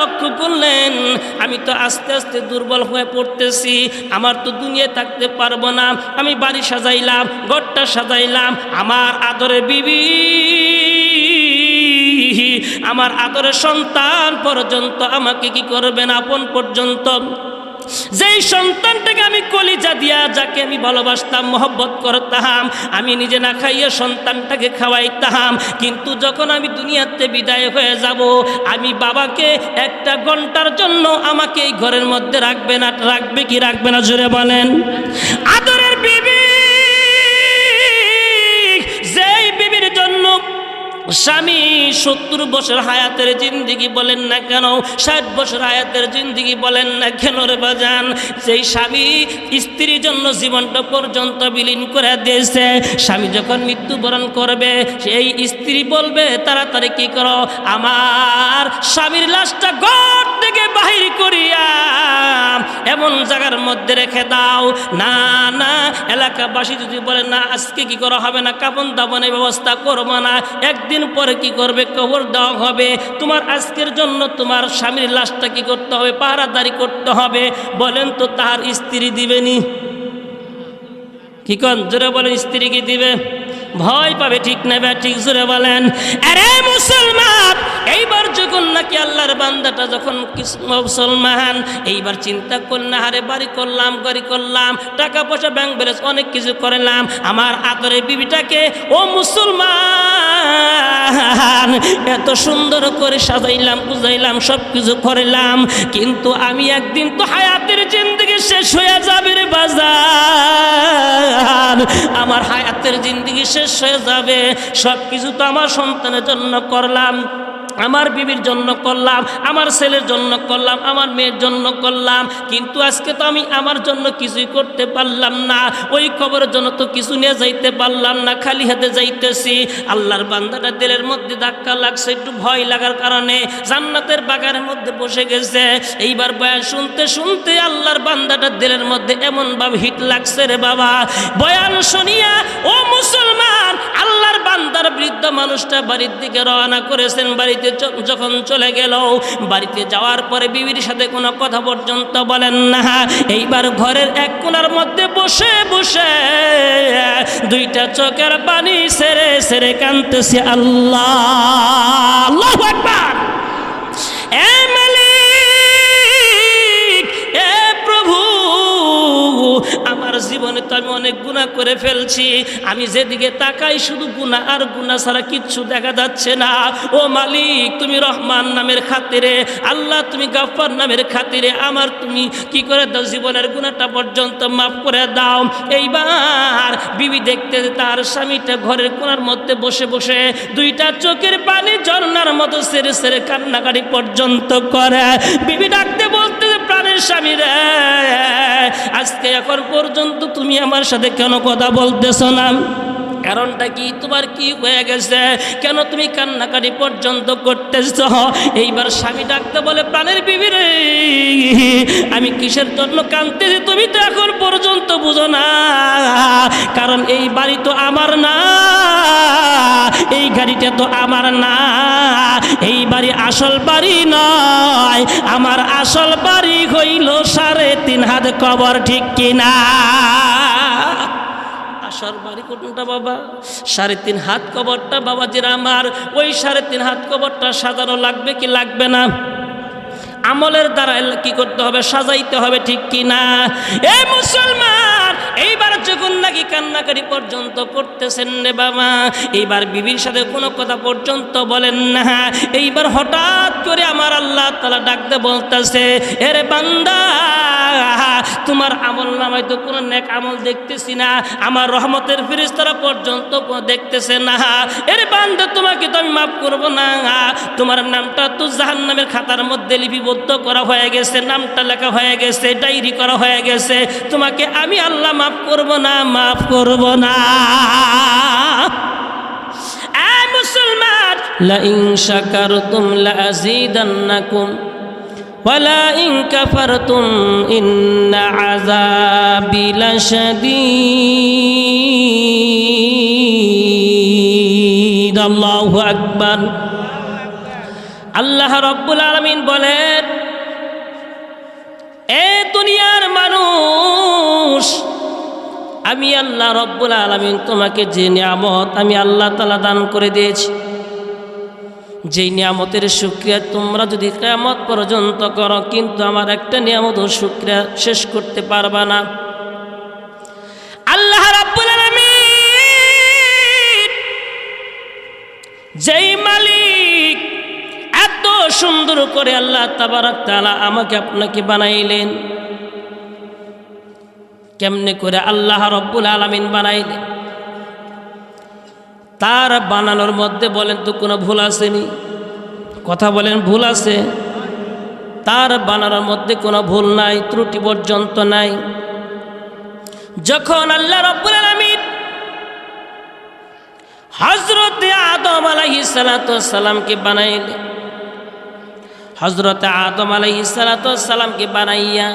লক্ষ্য করলেন আমি তো আস্তে আস্তে দুর্বল হয়ে পড়তেছি, আমার তো দুনিয়ায় থাকতে পারবো না। আমি বাড়ি সাজাইলাম, ঘরটা সাজাইলাম, আমার আদরের বিবি, আমার আদরের সন্তান পর্যন্ত আমাকে কি করবেন, আপন পর্যন্ত যেই সন্তানটাকে আমি কলিজা দিয়া, যাকে আমি ভালোবাসতাম, মহব্বত করতাম, আমি নিজে না খাইয়ে সন্তানটাকে খাওয়াইতাম, কিন্তু যখন আমি দুনিয়াতে বিদায় হয়ে যাব, আমি বাবাকে একটা ঘন্টার জন্য আমাকে এই ঘরের মধ্যে রাখবে না, রাখবে কি রাখবে না জোরে বলেন? আদরের বিবি, যেই বিবির জন্য স্বামী 70 বছর হায়াতের জিন্দিগি বলেন না কেন, 60 বছর হায়াতের জিন্দিগি বলেন না কেন রে বাজান, সেই স্বামী স্ত্রীর জন্য জীবনটা পর্যন্ত বিলীন করে দিয়েছে। স্বামী যখন মৃত্যুবরণ করবে, সেই স্ত্রী বলবে তাড়াতাড়ি কি করো, আমার স্বামীর লাশটা ঘর থেকে বাহির করিয়া এমন জায়গার মধ্যে রেখে দাও। না না, এলাকাবাসী যদি বলে না আজকে কি করা হবে না, কাফন দাফনের ব্যবস্থা করবো না, একদিন পরে কি করবে, কবর দেওয়া হবে, তোমার আজকের জন্য তোমার স্বামীর লাশটা কি করতে হবে, পাহারাদারি করতে হবে, বলেন তো তার স্ত্রী দিবেনি? কি কোন জোরে বলেন, স্ত্রী কি দিবে? ভয় পাবে, ঠিক নেবে, ঠিক জোরে বলেন। আরে মুসলমান, এইবার যখন নাকি আল্লাহর বান্দাটা যখন মুসলমান, এইবার চিন্তা করলেন আরে বাড়ি করলাম, গাড়ি করলাম, টাকা পয়সা ব্যাংক ব্যালেন্স অনেক কিছু করলাম, আমার আদরের বিবিটাকে ও মুসলমান এত সুন্দর করে সাজাইলাম, বুঝাইলাম, সব কিছু করলাম, কিন্তু আমি একদিন তো হায়াতের জিন্দেগি শেষ হয়ে যাবে রে বাজার, আমার হায়াতের জিন্দেগি শেষ হয়ে যাবে, সব কিছু তো আমার সন্তানের জন্য করলাম, আমার বিবির জন্য করলাম, আমার ছেলের জন্য করলাম, আমার মেয়ের জন্য করলাম, কিন্তু আজকে তো আমি আমার জন্য কিছুই করতে পারলাম না, ওই কবরের জন্য তো কিছু নিয়ে যাইতে পারলাম না, খালি হাতে যাইতেছি। আল্লাহর বান্দাটা দিলের মধ্যে ধাক্কা লাগছে, একটু ভয় লাগার কারণে জান্নাতের বাগানের মধ্যে বসে গেছে। এইবার বয়ান শুনতে শুনতে আল্লাহর বান্দাটা দিলের মধ্যে এমন ভাবে হিট লাগছে রে বাবা, বয়ান শুনিয়া ও মুসলমান আল্লাহর বান্দার বৃদ্ধ মানুষটা বাড়ির দিকে রওনা করেছেন। বাড়িতে যখন চলে গেল, বাড়িতে যাওয়ার পরে বিবির সাথে কোনো কথা পর্যন্ত বলেন না, এইবার ঘরের এক কোণার মধ্যে বসে বসে দুইটা চোখের পানি ছেড়ে ছেড়ে কাঁদতেছে। আল্লাহ, আল্লাহু আকবার। এ মালিক, এ প্রভু, আমার জীবনে তো আমি অনেক গুনাহ করে ফেলছি, আমি যেদিকে তাকাই শুধু গুনাহ আর গুনাহ ছাড়া কিচ্ছু দেখা যাচ্ছে না। ও মালিক, তুমি রহমান নামের খাতিরে, আল্লাহ তুমি গাফফার নামের খাতিরে আমার তুমি কি করে দাও, জীবনের গুনাহটা পর্যন্ত মাফ করে দাও। এইবার বিবি দেখতে তার স্বামীটা ঘরের কোণার মধ্যে বসে বসে দুইটা চোখের পানি ঝর্ণার মতো সেরে সেরে কান্নাকাটি পর্যন্ত করে। বিবি ডাকতে বলতে, প্রাণের স্বামী রে, আজকে এখন পর্যন্ত তুমি আমার সাথে কেন কথা বলতেছো না? কারণটা কি, তোমার কি হয়ে গেছে, কেন তুমি কান্নাকাটি পর্যন্ত করতেছ? এইবার স্বামী ডাকতে বলে, প্রাণের বিবি রে, আমি কিসের জন্য কাঁদতেছি তুমি তো এখন পর্যন্ত বুঝো না, কারণ এই বাড়ি তো আমার না, এই গাড়িটা তো আমার না, এই বাড়ি আসল বাড়ি নয়, আমার আসল বাড়ি হইল 3.5 হাত কবর, ঠিক কিনা? আসল বাড়ি কোনটা বাবা? 3.5 হাত কবরটা বাবাজির আমার। ওই 3.5 হাত কবরটা সাজানো লাগবে কি লাগবে না? আমলের দ্বারা কি করতে হবে, সাজাইতে হবে, ঠিক কিনা? এ মুসলমান, এইবার যখন নাকি কান্নাকারি পর্যন্ত করতেছেন রে বাবা, এইবার বিবির সাথে কোনো কথা পর্যন্ত বলেন না। এইবার হঠাৎ করে আমার আল্লাহ তাআলা ডাকতে বলতেছে, এরে বান্দা, তোমার আমল নামায় তো কোনো নেক আমল দেখতেছি না, আমার রহমতের ফেরেশতারা পর্যন্ত দেখতেছে না। এরে বান্দা, তোমাকে তো আমি মাফ করবো না, তোমার নামটা তো জাহান্নামের খাতার মধ্যে লিপিবদ্ধ করা হয়ে গেছে, নামটা লেখা হয়ে গেছে, ডায়েরি করা হয়ে গেছে, তোমাকে আমি আল্লাহ মাফ করব না, মাফ করব না। এ মুসলমান, লা ইন শাকারতুম লা আযীদান্নাকুম ওয়া লা ইন কাফারতুম ইন্না আযাবি লাশাদীদ। আল্লাহু আকবার। আল্লাহ রব্বুল আলামিন বলেন, এ দুনিয়ার মানুষ, আমি আল্লাহ রব্বুল আলামিন তোমাকে যে নিয়ামত আমি আল্লাহ তাআলা দান করে দিয়েছি, যেই নিয়ামতের শুকরিয়া তোমরা যদি কিয়ামত পর্যন্ত করো, কিন্তু আমার একটা নিয়ামতের শুকরিয়া শেষ করতে পারবা না। আল্লাহ রাব্বুল আলামিন যেই মালিক, এত সুন্দর করে আল্লাহ তাবারক তাআলা আমাকে আপনাকে বানাইলেন, কেমনে করে আল্লাহ রাব্বুল আলামিন বানাইলেন? তার বানানোর মধ্যে বলেন তো কোনো ভুল আসেনি? কথা বলেন, ভুল আছে? তার বানানোর মধ্যে কোনো ভুল নাই, ত্রুটি পর্যন্ত নাই। যখন আল্লাহ রাব্বুল আলামিন হযরত আদম আলাইহিস সালাতু ওয়াস সালামকে বানাইলেন, হযরত আদম আলাইহিস সালাতু ওয়াস সালামকে বানাইয়া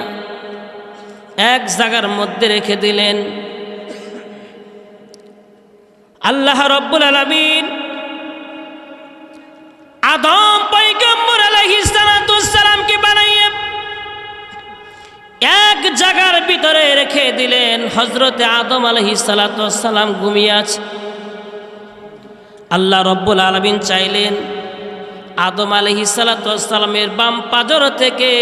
এক জায়গার মধ্যে রেখে দিলেন। আল্লাহ রাব্বুল আলামিন আদম পয়গম্বর আলাইহিস সালাতু ওয়াস সালামকে বানাইয়া এক জায়গার ভিতরে রেখে দিলেন। হযরতে আদম আলাইহিস সালাতু ওয়াস সালাম ঘুমিয়ে আছে। আল্লাহ রাব্বুল আলামিন চাইলেন আদম আলাইহিস সালাতু ওয়াস সালামের বাম পাজর থেকে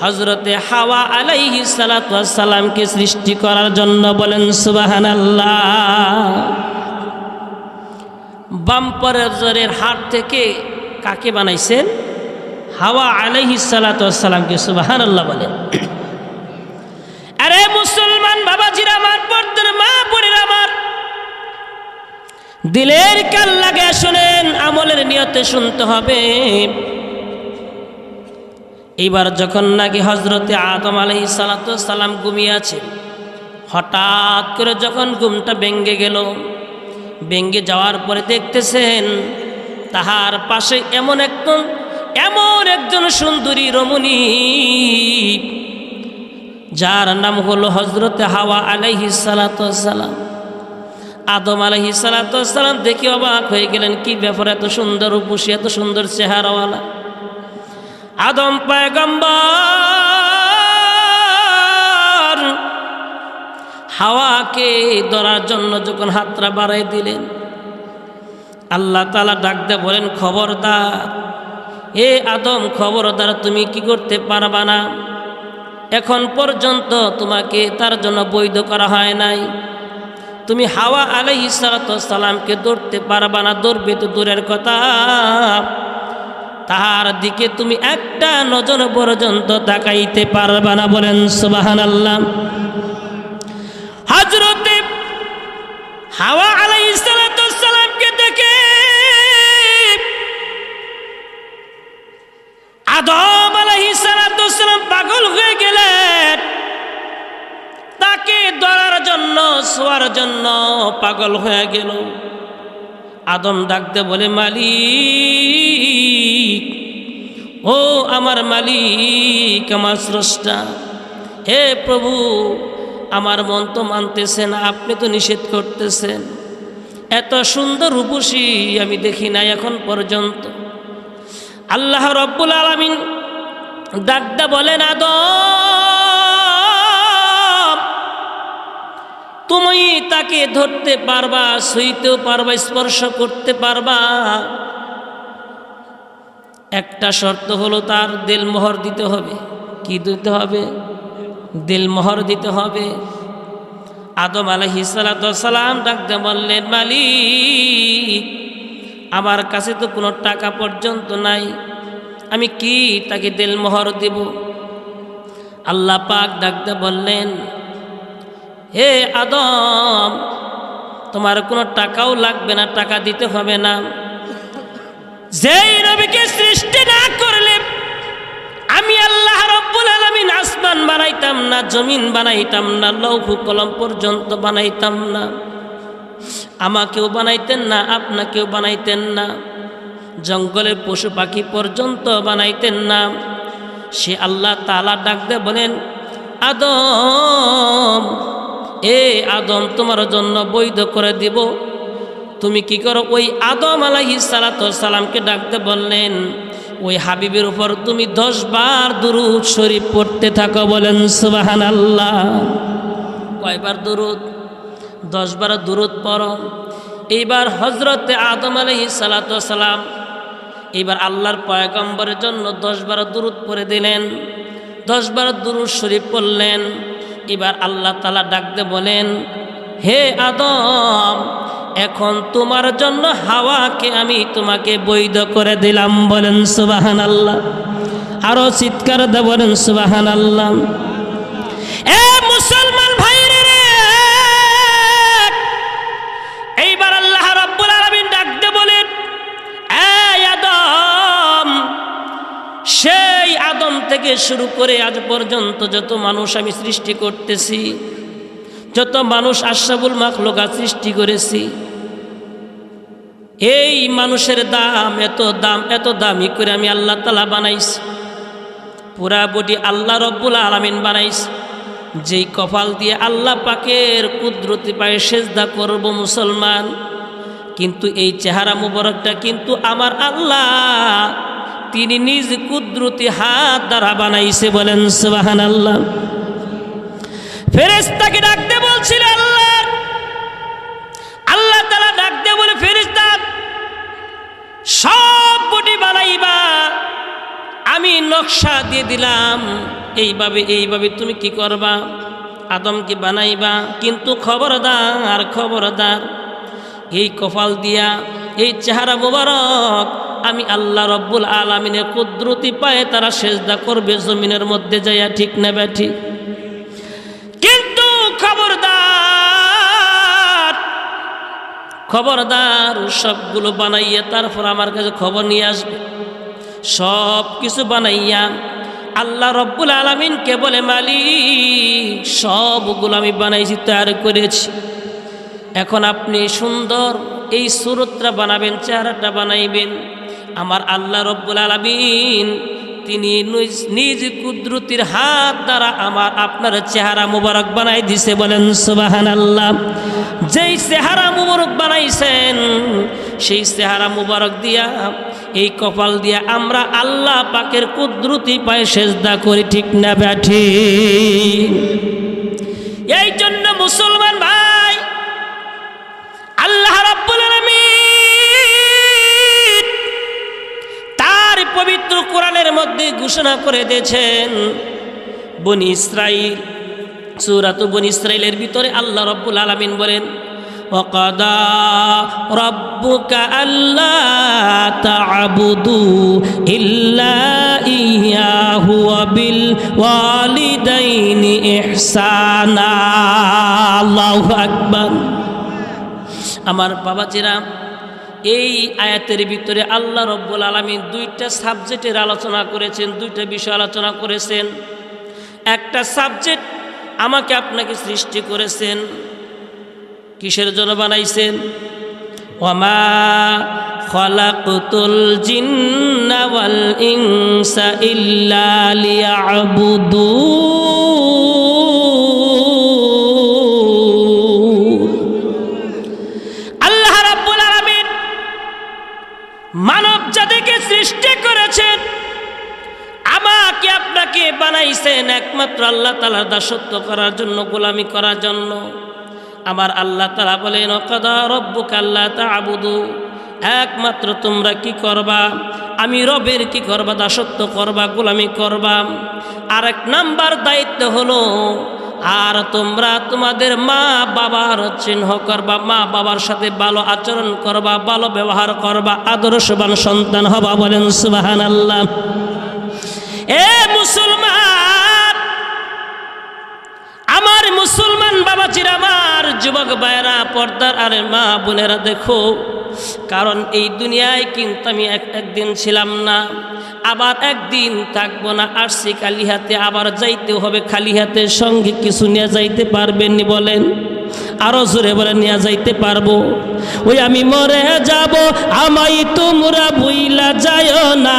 হযরতে হাওয়া আলাইহিস সালাতু ওয়াস সালামকে সৃষ্টি করার জন্য। বলেন সুবহানাল্লাহ। বাম পাজরের হাত থেকে কাকে বানাইছেন? হাওয়া আলাইহিস সালাতু ওয়াস সালামকে। সুবহানাল্লাহ বলেন। আরে মুসলমান বাবাজিরা আমার, পর্দার মা বোনেরা আমার, দিলের কান লাগে শুনেন, আমলের নিয়তে শুনতে হবে। এইবার যখন নাকি হযরতে আদম আলাইহিস সালাতু ওয়াস সালাম ঘুমিয়ে আছে, হঠাৎ করে যখন ঘুমটা ভেঙে গেল, ভেঙে যাওয়ার পরে দেখতেছেন তাহার পাশে এমন একজন সুন্দরী রমণী, যার নাম হলো হযরতে হাওয়া আলাইহিস সালাতু ওয়াস সালাম। আদম আলাইহিস সালাতু ওয়াস সালাম দেখে অবাক হয়ে গেলেন, কি ব্যাপার, এত সুন্দর রূপসী, এত সুন্দর চেহারাওয়ালা আদম পয়গম্বর হাওয়াকে ধরার জন্য যখন হাতটা বাড়াই দিলেন, আল্লাহ তাআলা ডাক দিয়ে বলেন, খবরদার এ আদম, খবরদার, তুমি কি করতে পারবা না। এখন পর্যন্ত তোমাকে তার জন্য বৈধ করা হয় নাই। তুমি হাওয়া আলাইহিস সালাতু ওয়াস সালামকে ধরতে পারবা না। ধরবে তো দূরের কথা, তাহার দিকে তুমি একটা নজর পর্যন্ত তাকাইতে পারবা না। বলেন সুবহানাল্লাহ। হযরতে হাওয়া আলাইহিস সালাতু ওয়াস সালামকে দেখে আদম আলাইহিস সালাতু ওয়াস সালাম পাগল হয়ে গেলেন। তাকে ধরার জন্য, ছোঁয়ার জন্য পাগল হয়ে গেল। আদম ডাকতে বলে, মালিক, ও আমার মালিক, আমার স্রষ্টা, হে প্রভু, আমার মন তো মানতেছে না, আপনি তো নিষেধ করতেছেন। এত সুন্দর রূপসী আমি দেখি নাই এখন পর্যন্ত। আল্লাহ রব্বুল আলামিন ডাকতে বলেন, আদম, তুমি তাকে ধরতে পারবা, ছুঁইতেও পারবা, স্পর্শ করতে পারবা। একটা শর্ত হলো, তার দিলমোহর দিতে হবে। কি দিতে হবে? দিলমোহর দিতে হবে। আদম আলাইহিস সালাতু ওয়াস সালাম ডাকতে বললেন, মালিক, আমার কাছে তো কোনো টাকা পর্যন্ত নাই, আমি কি তাকে দিলমোহর দেব? আল্লাহ পাক ডাকতে বললেন, হে আদম, তোমার কোনো টাকাও লাগবে না, টাকা দিতে হবে না। যেই নবীকে সৃষ্টি না করলে আমি আল্লাহ রাব্বুল আলামিন আসমান বানাইতাম না, জমিন বানাইতাম না, লৌহ কলম পর্যন্ত বানাইতাম না। আমাকেও বানাইতেন না, আপনাকেও বানাইতেন না, জঙ্গলের পশু পাখি পর্যন্ত বানাইতেন না। সে আল্লাহ তাআলা ডাক দিয়ে বলেন, আদম, এ আদম, তোমার জন্য বৈধ করে দিব। তুমি কি করো? ওই আদম আলাইহিস সালাতু ওয়াস সালামকে ডাকতে বললেন, ওই হাবিবের উপর তুমি 10 বার দুরূদ শরীফ পড়তে থাকো। বলেন সুবহানাল্লাহ। কয়বার দুরূদ? 10 বার দুরূদ পড়ো। এইবার হযরতে আদম আলাইহিস সালাতু ওয়াস সালাম এইবার আল্লাহর পয়গম্বরের জন্য 10 বার দুরূদ পড়ে দিলেন। 10 বার দুরূদ শরীফ পড়লেন। এবার আল্লাহ তাআলা ডাকতে বলেন, হে আদম, এখন তোমার জন্য হাওয়াকে আমি তোমাকে বৈধ করে দিলাম। বলেন সুবহানাল্লাহ। আরো চিৎকার দিয়ে বলেন সুবহানাল্লাহ। এ মুসলমান ভাইরে রে, এইবার আল্লাহ রাব্বুল আলামিন ডাকতে বলেন, এই আদম, সেই আদম থেকে শুরু করে আজ পর্যন্ত যত মানুষ আমি সৃষ্টি করতেছি, যত মানুষ আশরাফুল মাখলুকাত সৃষ্টি করেছি, এই মানুষের দাম এত দামি করে আমি আল্লাহ তাআলা বানাইছি। পুরা বডি আল্লাহ রব্বুল আলামিন বানাইছি। যেই কপাল দিয়ে আল্লাহ পাকের কুদরতি পায়ে সেজদা করব মুসলমান, কিন্তু এই চেহারা মুবারকটা কিন্তু আমার আল্লাহ তিনি নিজ কুদরতি হাত দ্বারা বানাইছে। বলেন সুবহানাল্লাহ। ফেরেশতাকে ডাকতে বলছিল আল্লাহ তাআলা ডাকতে বলে, ফেরেশতা সব বডি বানাইবা, আমি নকশা দিয়ে দিলাম, এইভাবে তুমি কি করবা, আদমকে বানাইবা, কিন্তু খবরদার এই কপাল দিয়া এই চেহারা মোবারক আমি আল্লাহ রব্বুল আলামিনের কুদরতি পায়ে তারা সেজদা করবে জমিনের মধ্যে যাইয়া, ঠিক না ব্যাঠি? কিন্তু খবরদার সবগুলো বানাইয়া তারপর আমার কাছে খবর নিয়ে আসবে। সব কিছু বানাইয়া আল্লাহ রব্বুল আলামিনকে বলে, মালিক সবগুলো আমি বানাইছি, তৈরি করেছি, এখন আপনি সুন্দর এই সুরতটা বানাবেন, চেহারাটা বানাইবেন। আমার আল্লাহ রব্বুল আলামিন তিনি নিজ কুদরতির হাত দ্বারা আপনার চেহারা মুবারক বানাই দিছে। বলেন সুবহানাল্লাহ। যেই চেহারা মুবারক বানাইছেন সেই চেহারা মুবারক দিয়া এই কপাল দিয়া আমরা আল্লাহ পাকের কুদরতি পায়ে সেজদা করি, ঠিক না ব্যাঠি? এই জন্য মুসলমান ভাই, আল্লাহ রাব্বুল আলামিন তার পবিত্র কোরআনের মধ্যে ঘোষণা করে দিয়েছেন, বনি ইসরাইল, সূরাত বনি ইসরাইলের ভিতরে আল্লাহ রাব্বুল আলামিন বলেন, ওয়াকাদা রাব্বুকা আল্লা তা'বুদু ইল্লা ইয়াহু ওয়া বিল ওয়ালিদাইনি ইহসানা। আল্লাহু আকবার। আমার বাবাজিরা, এই আয়াতের ভিতরে আল্লাহ রব্বুল আলামিন 2টা সাবজেক্টের আলোচনা করেছেন, 2টা বিষয় আলোচনা করেছেন। একটা সাবজেক্ট, আমাকে আপনাকে সৃষ্টি করেছেন, কিসের জন্য বানাইছেন? ওয়ামা খালাকতুল জিন্না ওয়াল ইনসা ইল্লা লিয়াবুদুন। আল্লাহ রাব্বুল আলামিন মানব জাতিকে সৃষ্টি করেছেন, আমাকে আপনাকে বানাইছেন একমাত্র আল্লাহ তাআলার দাসত্ব করার জন্য, গোলামি করার জন্য। আমার আল্লাহ তাআলা বলেন, ওয়াকাদা রাব্বুকা আল্লা তা'বুদু, একমাত্র তোমরা কি করবা, আমি রবের কি করবা, দাসত্ব করবা, গোলামি করবা। আর 1 নাম্বার দায়িত্ব হলো, আর তোমরা তোমাদের মা বাবার চিহ্ন করবা, মা বাবার সাথে ভালো আচরণ করবা, ভালো ব্যবহার করবা, আদর্শবান সন্তান হবা। বলেন সুবহানাল্লাহ। এ মুসলমান, আমার মুসলমান বাবাজিরা, আমার যুবক ভাইয়েরা, পর্দার আরে মা বোনেরা, দেখো, কারণ এই দুনিয়ায় কিন্তু আমি একদিন ছিলাম না, আবার একদিন থাকবো না। আসছি খালি হাতে, আবার যাইতে হবে খালি হাতে, সঙ্গে কিছু নিয়ে যাইতে পারবেননি? বলেন। আরো জোরে বলে নিয়ে যাইতে পারবো? ওই আমি মরে যাব, আমায় তোমরা ভুইলা যায় না,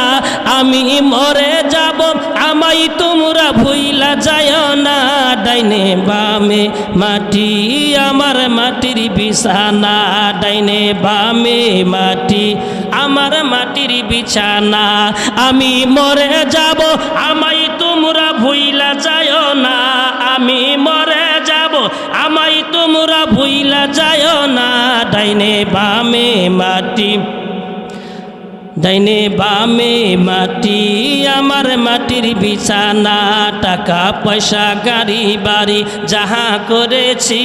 আমি মরে যাব, আমায় তোমরা ভুইলা যায় না। ডাইনে বামে মাটি, আমার মাটির বিছানা, ডাইনে বামে মাটি, আমার মাটির বিছানা। আমি মরে যাব, আমায় তোমরা ভুইলা যায় না, আমি মরে যাব, আমায় তোমরা ভুইলা যায় না। ডাইনে বামে মাটি, ডাইনে বামে মাটি, আমার মাটির বিছানা। টাকা পয়সা গাড়ি বাড়ি যাহা করেছি,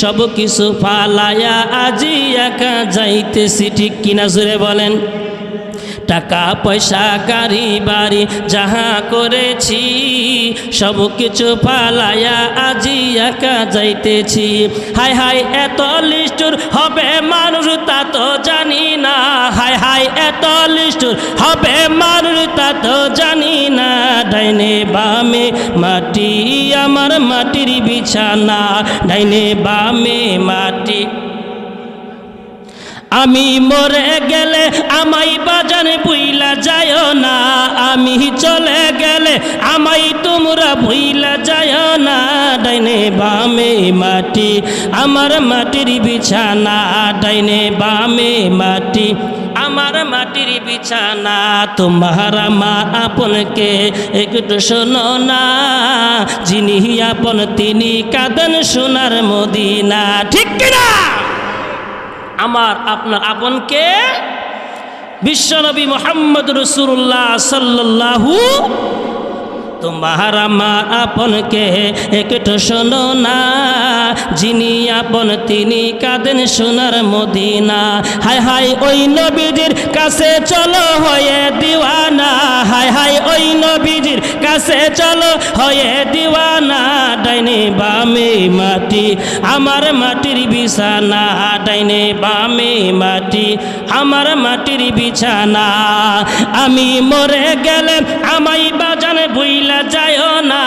সব কিছু ফালায়া আজি একা যাইতেছি। ঠিক কিনা জোরে বলেন? টাকা পয়সা গাড়ি বাড়ি যাহা করেছি, সব কিছু ফালায়া আজি একা যাইতেছি। হায় হায় এত লিস্টুর হবে মানুষ তা তো জানি না, হায় হায় এত লিস্টুর হবে মানুষ তা তো জানি না। ডাইনে বামে মাটি, আমার মাটির বিছানা, ডাইনে বামে মাটি। আমি মরে গেলে আমায় বাজান ভুইলা যায় না, আমি চলে গেলে আমায় তোমরা ভুইলা যায় না। ডাইনে বামে মাটি, আমার মাটির বিছানা, ডাইনে বামে মাটি, আমার মাটির বিছানা। তোমার মা আপনকে একটু শোনো না, যিনি আপন তিনি কাঁদেন সোনার মদিনা। ঠিক কিনা? আমার আপনার আপনকে বিশ্বনবী মুহাম্মদ রাসূলুল্লাহ সাল্লাল্লাহু, তোমার আমার আপনকে একটু শোনো না, যিনি আপন তিনি কাঁদেন সোনার মদিনা। হায় হায় ওই নবীজির কাছে চলো হয়ে দিওয়ানা, হায় হায় ওই নবীজির কাছে চলো হয়ে দিওয়ানা। ডাইনে বামে মাটি, আমার মাটির বিছানা, ডাইনে বামে মাটি, আমার মাটির বিছানা। আমি মরে গেলে আমায় বাজান ভুইলা যায় না,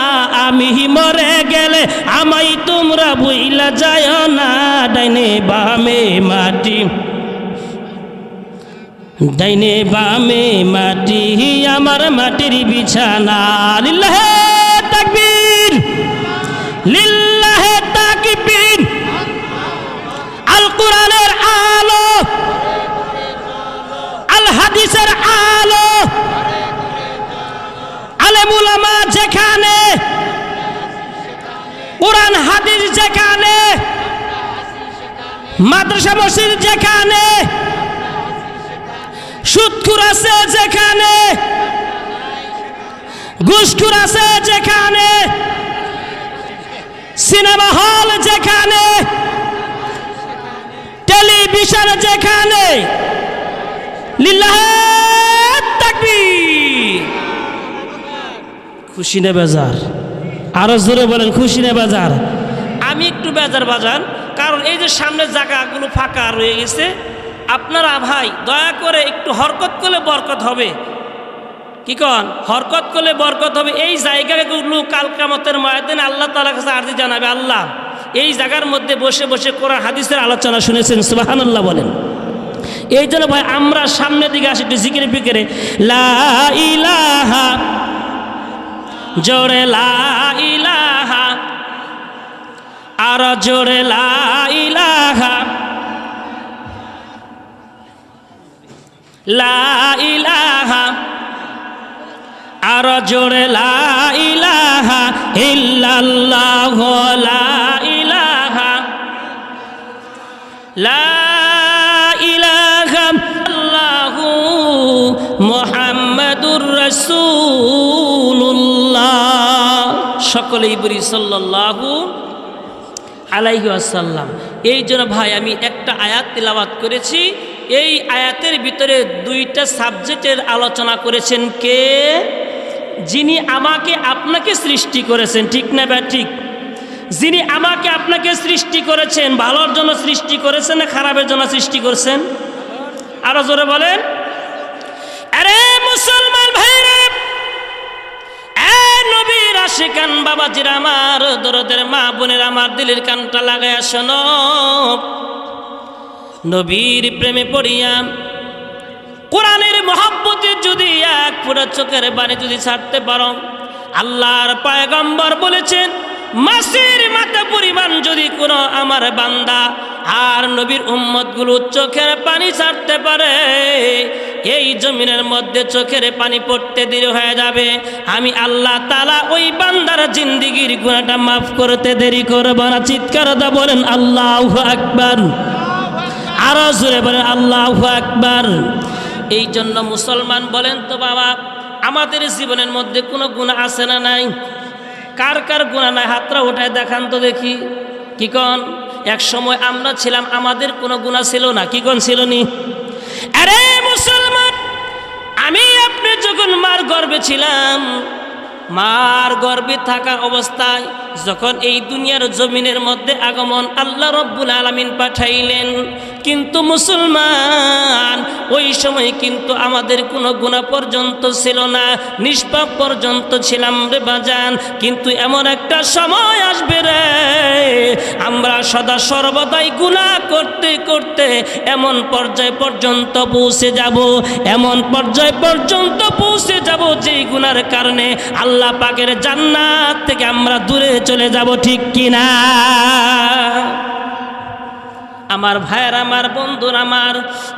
আমি মরে গেলে আমায় তোমরা ভুইলা যায় না। ডাইনে বামে মাটি, ডাইনে বামে মাটি, আমার মাটির বিছানা। লিল্লাহে তাকবীর, লিল্লাহে তাকবীর। আল কোরআনের আলো, আল হাদিসের আলো, আলেম উলামা যেখানে, কোরআন হাদিস যেখানে, মাদ্রাসা মসজিদ যেখানে, সুদখোর আছে যেখানে, ঘুষখোর আছে যেখানে, সিনেমা হল যেখানে, টেলিভিশন যেখানে, লিল্লাহে তাকবীর। খুশি না বেজার? আরো জোরে বলেন, খুশি না বেজার? আমি একটু বেজার বাজান, কারণ এই যে সামনের জায়গাগুলো ফাঁকা রয়ে গেছে। আপনারা ভাই দয়া করে একটু হরকত করলে বরকত হবে। কি কন? হরকত করলে বরকত হবে। এই জায়গাগুলো কাল কিয়ামতের ময়দানে আল্লাহ তাআলার কাছে আরজি জানাবে, আল্লাহ এই জায়গার মধ্যে বসে বসে কোরআন হাদিসের আলোচনা শুনেছেন, সুবহানাল্লাহ বলেন। এই জন্য ভাই আমরা সামনের দিকে আসি, একটু জিকিরে ফিকিরে লা ইলাহা, জোরে লা ইলাহা, আর জোরে লা ইলাহা, লা ইলাহা, আর জোরে লা ইলাহা ইল্লাল্লাহ, লা ইলাহা, লা ইলাহা ইল্লাল্লাহু মুহাম্মাদুর রাসূলুল্লাহ। সকলেই বলি সাল্লাল্লাহু আলাইহি ওয়াসাল্লাম। এই জন্য ভাই আমি একটা আয়াত তিলাওয়াত করেছি, এই আয়াতের ভিতরে দুইটা সাবজেক্টের আলোচনা করেছেন কে? যিনি আমাকে আপনাকে সৃষ্টি করেছেন। ঠিক না বা ঠিক? যিনি আমাকে আপনাকে সৃষ্টি করেছেন, ভালোর জন্য সৃষ্টি করেছেন না খারাপের জন্য সৃষ্টি করেছেন? আরো জোরে বলেন। আরে মুসলমান ভাইরা, এ নবীর সেখান বাবাজির আমার, দরদের মা বোনের আমার, দিলের কানটা লাগায়া শোনো। নবীর প্রেমে পড়িয়া কোরআনের মহব্বতে যদি এক ফোঁটা চোখের বাণী যদি ছাড়তে পারো, আল্লাহর পয়গম্বর বলেছেন মাসির মাথা পরিমাণ যদি কোনো আমার বান্দা আর নবীর উম্মতগুলো চোখের পানি ছাড়তে পারে, এই জমিনের মধ্যে চোখের পানি পড়তে দেরি হয়ে যাবে। আমি আল্লাহ তাআলা ওই বান্দার জিন্দেগীর গুনাহটা মাফ করতে দেরি করব না। চিৎকার দা বলেন আল্লাহু আকবার, আরো জোরে বলেন আল্লাহু আকবার। এই জন্য মুসলমান বলেন তো বাবা, আমাদের জীবনের মধ্যে কোনো গুনাহ আছে না নাই? কার কার গুনাহ নাই হাতটা উঠায় দেখান তো দেখি। কি কন? এক সময় আমরা ছিলাম, আমাদের কোনো গুনাহ ছিল না। কি কন ছিল নি? আরে মুসলমান, আমি আপনি যখন মার গর্ভে ছিলাম, মার গর্ভে থাকা অবস্থায় যখন এই দুনিয়ার জমিনের মধ্যে আগমন আল্লাহ রব্বুল আলামিন পাঠাইলেন, কিন্তু মুসলমান ওই সময় কিন্তু আমাদের কোনো গুনাহ পর্যন্ত ছিল না, নিষ্পাপ পর্যন্ত ছিলাম রে বাজান। কিন্তু এমন একটা সময় আসবে রে, আমরা সদা সর্বদাই গুনাহ করতে করতে এমন পর্যায় পর্যন্ত পৌঁছে যাব, এমন পর্যায় পর্যন্ত পৌঁছে যাব যেই গুনার কারণে আল্লাহ পাকের জান্নাত থেকে আমরা দূরে চলে যাব। ঠিক কিনা? আমার ভাইয়ের, আমার বন্ধুর আমার,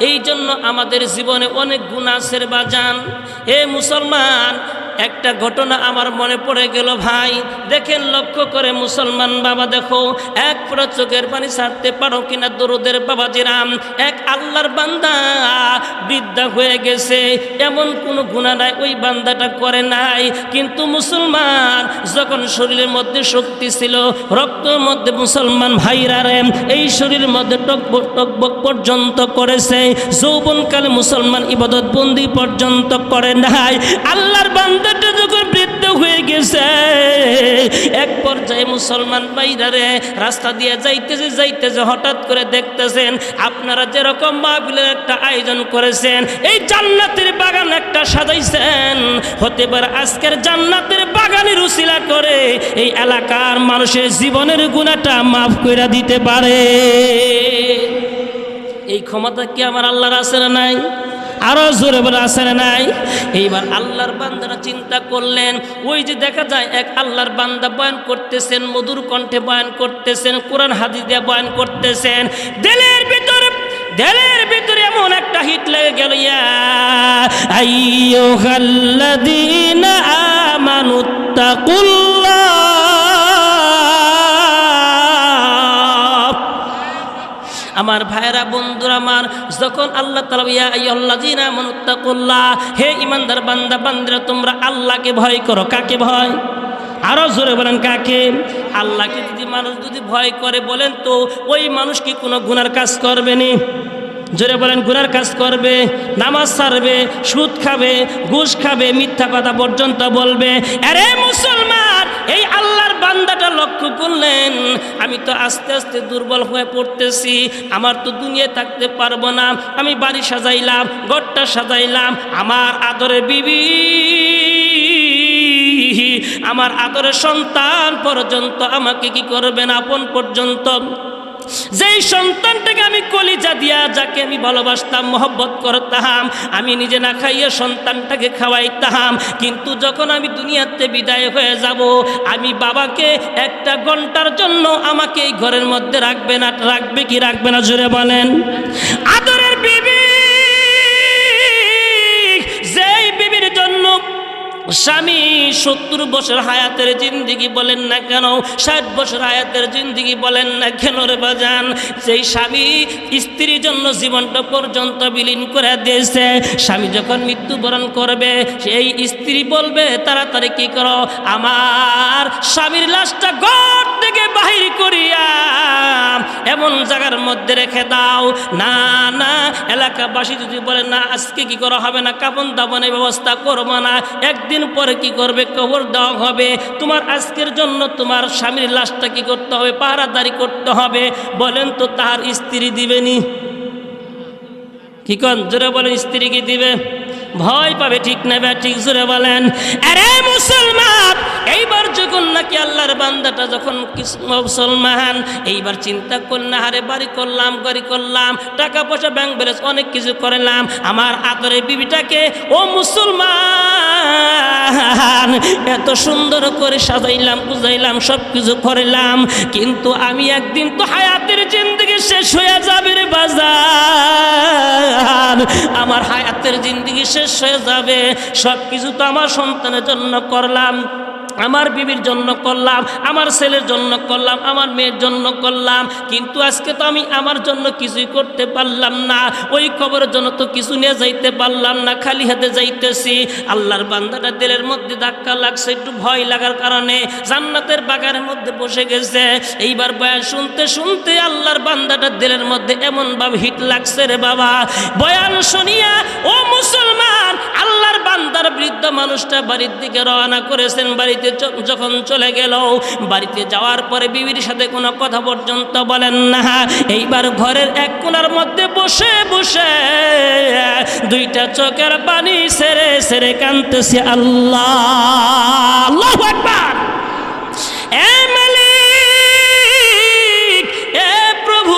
এই জন্য আমাদের জীবনে অনেক গুনাহ আছে বাজান। এ মুসলমান, একটা ঘটনা আমার মনে পড়ে গেল ভাই। দেখেন, লক্ষ্য করে মুসলমান বাবা, দেখো এক ফোঁটা চোখের পানি ছাড়তে পারো কিনা দরুদের বাবাজিরাম। এক আল্লাহর বান্দা বৃদ্ধা হয়ে গেছে, এমন কোনো গুনাহ নাই ওই বান্দাটা করে নাই, কিন্তু মুসলমান যখন শরীরের মধ্যে শক্তি ছিল, রক্তের মধ্যে মুসলমান ভাইরা রে এই শরীরের মধ্যে টকবক টকবক পর্যন্ত করেছে, যৌবনকালে মুসলমান ইবাদত বন্দি পর্যন্ত করে নাই। আল্লাহর বান্দাটা যখন বৃদ্ধ হয়ে গেছে, এক পর্যায়ে মুসলমান ভাইরা রে রাস্তা দিয়ে যাইতেছে হঠাৎ করে দেখতেছেন আপনারা যেরকম মাহফিলের একটা আয়োজন করেছেন, এই জান্নাতের বাগান একটা সাজাইছেন, হতে পারে আজকের জান্নাতের বাগানের উসিলা করে এই এলাকার মানুষের জীবনের গুনাহটা মাফ করে দিতে পারে। এই ক্ষমতা কি আমার আল্লাহর আছে না নাই? আরো জোরে বলে আছে না নাই? এইবার আল্লাহর বান্দারা চিন্তা করলেন, ওই যে দেখা যায় এক আল্লাহর বান্দা বয়ান করতেছেন, মধুর কণ্ঠে বয়ান করতেছেন, কোরআন হাদিস দিয়ে বয়ান করতেছেন, দিলের ভিতরে এমন একটা হিট লেগে গেল, ইয়া আইয়ুহাল্লাযীনা আমানুত্তাকুল্লাহ। আমার ভাইরা, বন্ধুরা আমার, যখন আল্লাহ তাআলা ইয়া আইয়ুহাল্লাযীনা আমানুত্তাকুল্লাহ, হে ঈমানদার বান্দা বান্দিরা তোমরা আল্লাহকে ভয় করো। কাকে ভয়? আরো জোরে বলেন কাকে? আল্লাহকে যদি মানুষ যদি ভয় করে, বলেন তো ওই মানুষ কি কোনো গুনার কাজ করবে নি? জোরে বলেন, গুনার কাজ করবে? নামাজ ছাড়বে, সুদ খাবে, ঘুষ খাবে, মিথ্যা কথা পর্যন্ত বলবে? আরে মুসলমান, এই আল্লাহর বান্দাটা লক্ষ্য করলেন, আমি তো আস্তে আস্তে দুর্বল হয়ে পড়তেছি, আমার তো দুনিয়ায় থাকতে পারবো না, আমি বাড়ি সাজাইলাম, ঘরটা সাজাইলাম, আমার আদরের বিবি, আমার আদরের সন্তান পর্যন্ত আমাকে কি করবেন? আপন পর্যন্ত যেই সন্তানটাকে আমি কলিজা দিয়া, যাকে আমি ভালোবাসতাম, মহব্বত করতাম, আমি নিজে না খাইয়ে সন্তানটাকে খাওয়াইতাম, কিন্তু যখন আমি দুনিয়াতে বিদায় হয়ে যাব, আমি বাবাকে একটা ঘন্টার জন্য আমাকে এই ঘরের মধ্যে রাখবে না। রাখবে কি রাখবে না? জোরে বলেন। আদরের বিবি, যেই বিবির জন্য স্বামী 70 বছর হায়াতের জিন্দেগি বলেন না কেন, 60 বছর হায়াতের জিন্দেগি বলেন না কেন রে বাজান, সেই স্বামী স্ত্রীর জন্য জীবনটা পর্যন্ত বিলীন করে দিয়েছে। স্বামী যখন মৃত্যুবরণ করবে, সেই স্ত্রী বলবে তাড়াতাড়ি কি করো, আমার স্বামীর লাশটা ঘর থেকে বাহির করিয়া এমন জায়গার মধ্যে রেখে দাও। না না, এলাকাবাসী যদি বলে না আজকে কি করা হবে না, কাফন দাফনের ব্যবস্থা করবো না, একদিন পরে কি করবে, কবর দেওয়া হবে, তোমার আজকের জন্য তোমার স্বামীর লাশটা কি করতে হবে, পাহারাদারি করতে হবে, বলেন তো তার স্ত্রী দিবেনি? কি কন? জোরে বলেন, স্ত্রী কি দিবে? ভয় পাবে, ঠিক না বে ঠিক? জোরে বলেন। আরে মুসলমান, এইবার যখন নাকি আল্লাহর বান্দাটা যখন মুসলমান, এইবার চিন্তা করলেন, আরে বাড়ি করলাম, গাড়ি করলাম, টাকা পয়সা ব্যাংক ব্যালেন্স অনেক কিছু করলাম, আমার আদরের বিবিটাকে ও মুসলমান এত সুন্দর করে সাজাইলাম, বুঝাইলাম, সব কিছু করলাম, কিন্তু আমি একদিন তো হায়াতের জিন্দেগি শেষ হয়ে যাবে রে বাজার, আমার হায়াতের জিন্দেগি শেষ হয়ে যাবে। সব কিছু তো আমার সন্তানের জন্য করলাম, আমার বিবির জন্য করলাম, আমার ছেলের জন্য করলাম, আমার মেয়ের জন্য করলাম, কিন্তু আজকে তো আমি আমার জন্য কিছুই করতে পারলাম না, ওই খবরের জন্য তো কিছু নিয়ে যাইতে পারলাম না, খালি হাতে যাইতেছি। আল্লাহর বান্দাটা দিলের মধ্যে ধাক্কা লাগছে, একটু ভয় লাগার কারণে জান্নাতের বাগানের মধ্যে বসে গেছে। এইবার বয়ান শুনতে শুনতে আল্লাহর বান্দাটা দিলের মধ্যে এমন ভাবে হিট লাগছে রে বাবা, বয়ান শুনিয়া ও মুসলমান আল্লাহর বান্দার বৃদ্ধ মানুষটা বাড়ির দিকে রওনা করেছেন। বাড়িতে যখন চলে গেল, বাড়িতে যাওয়ার পরে বিবির সাথে কোনো কথা পর্যন্ত বলেন না। এইবার ঘরের এক কোণার মধ্যে বসে বসে দুইটা চোখের পানি ছেড়ে ছেড়ে কাঁদতেছে। আল্লাহ, আল্লাহু আকবার। এ মালিক, এ প্রভু,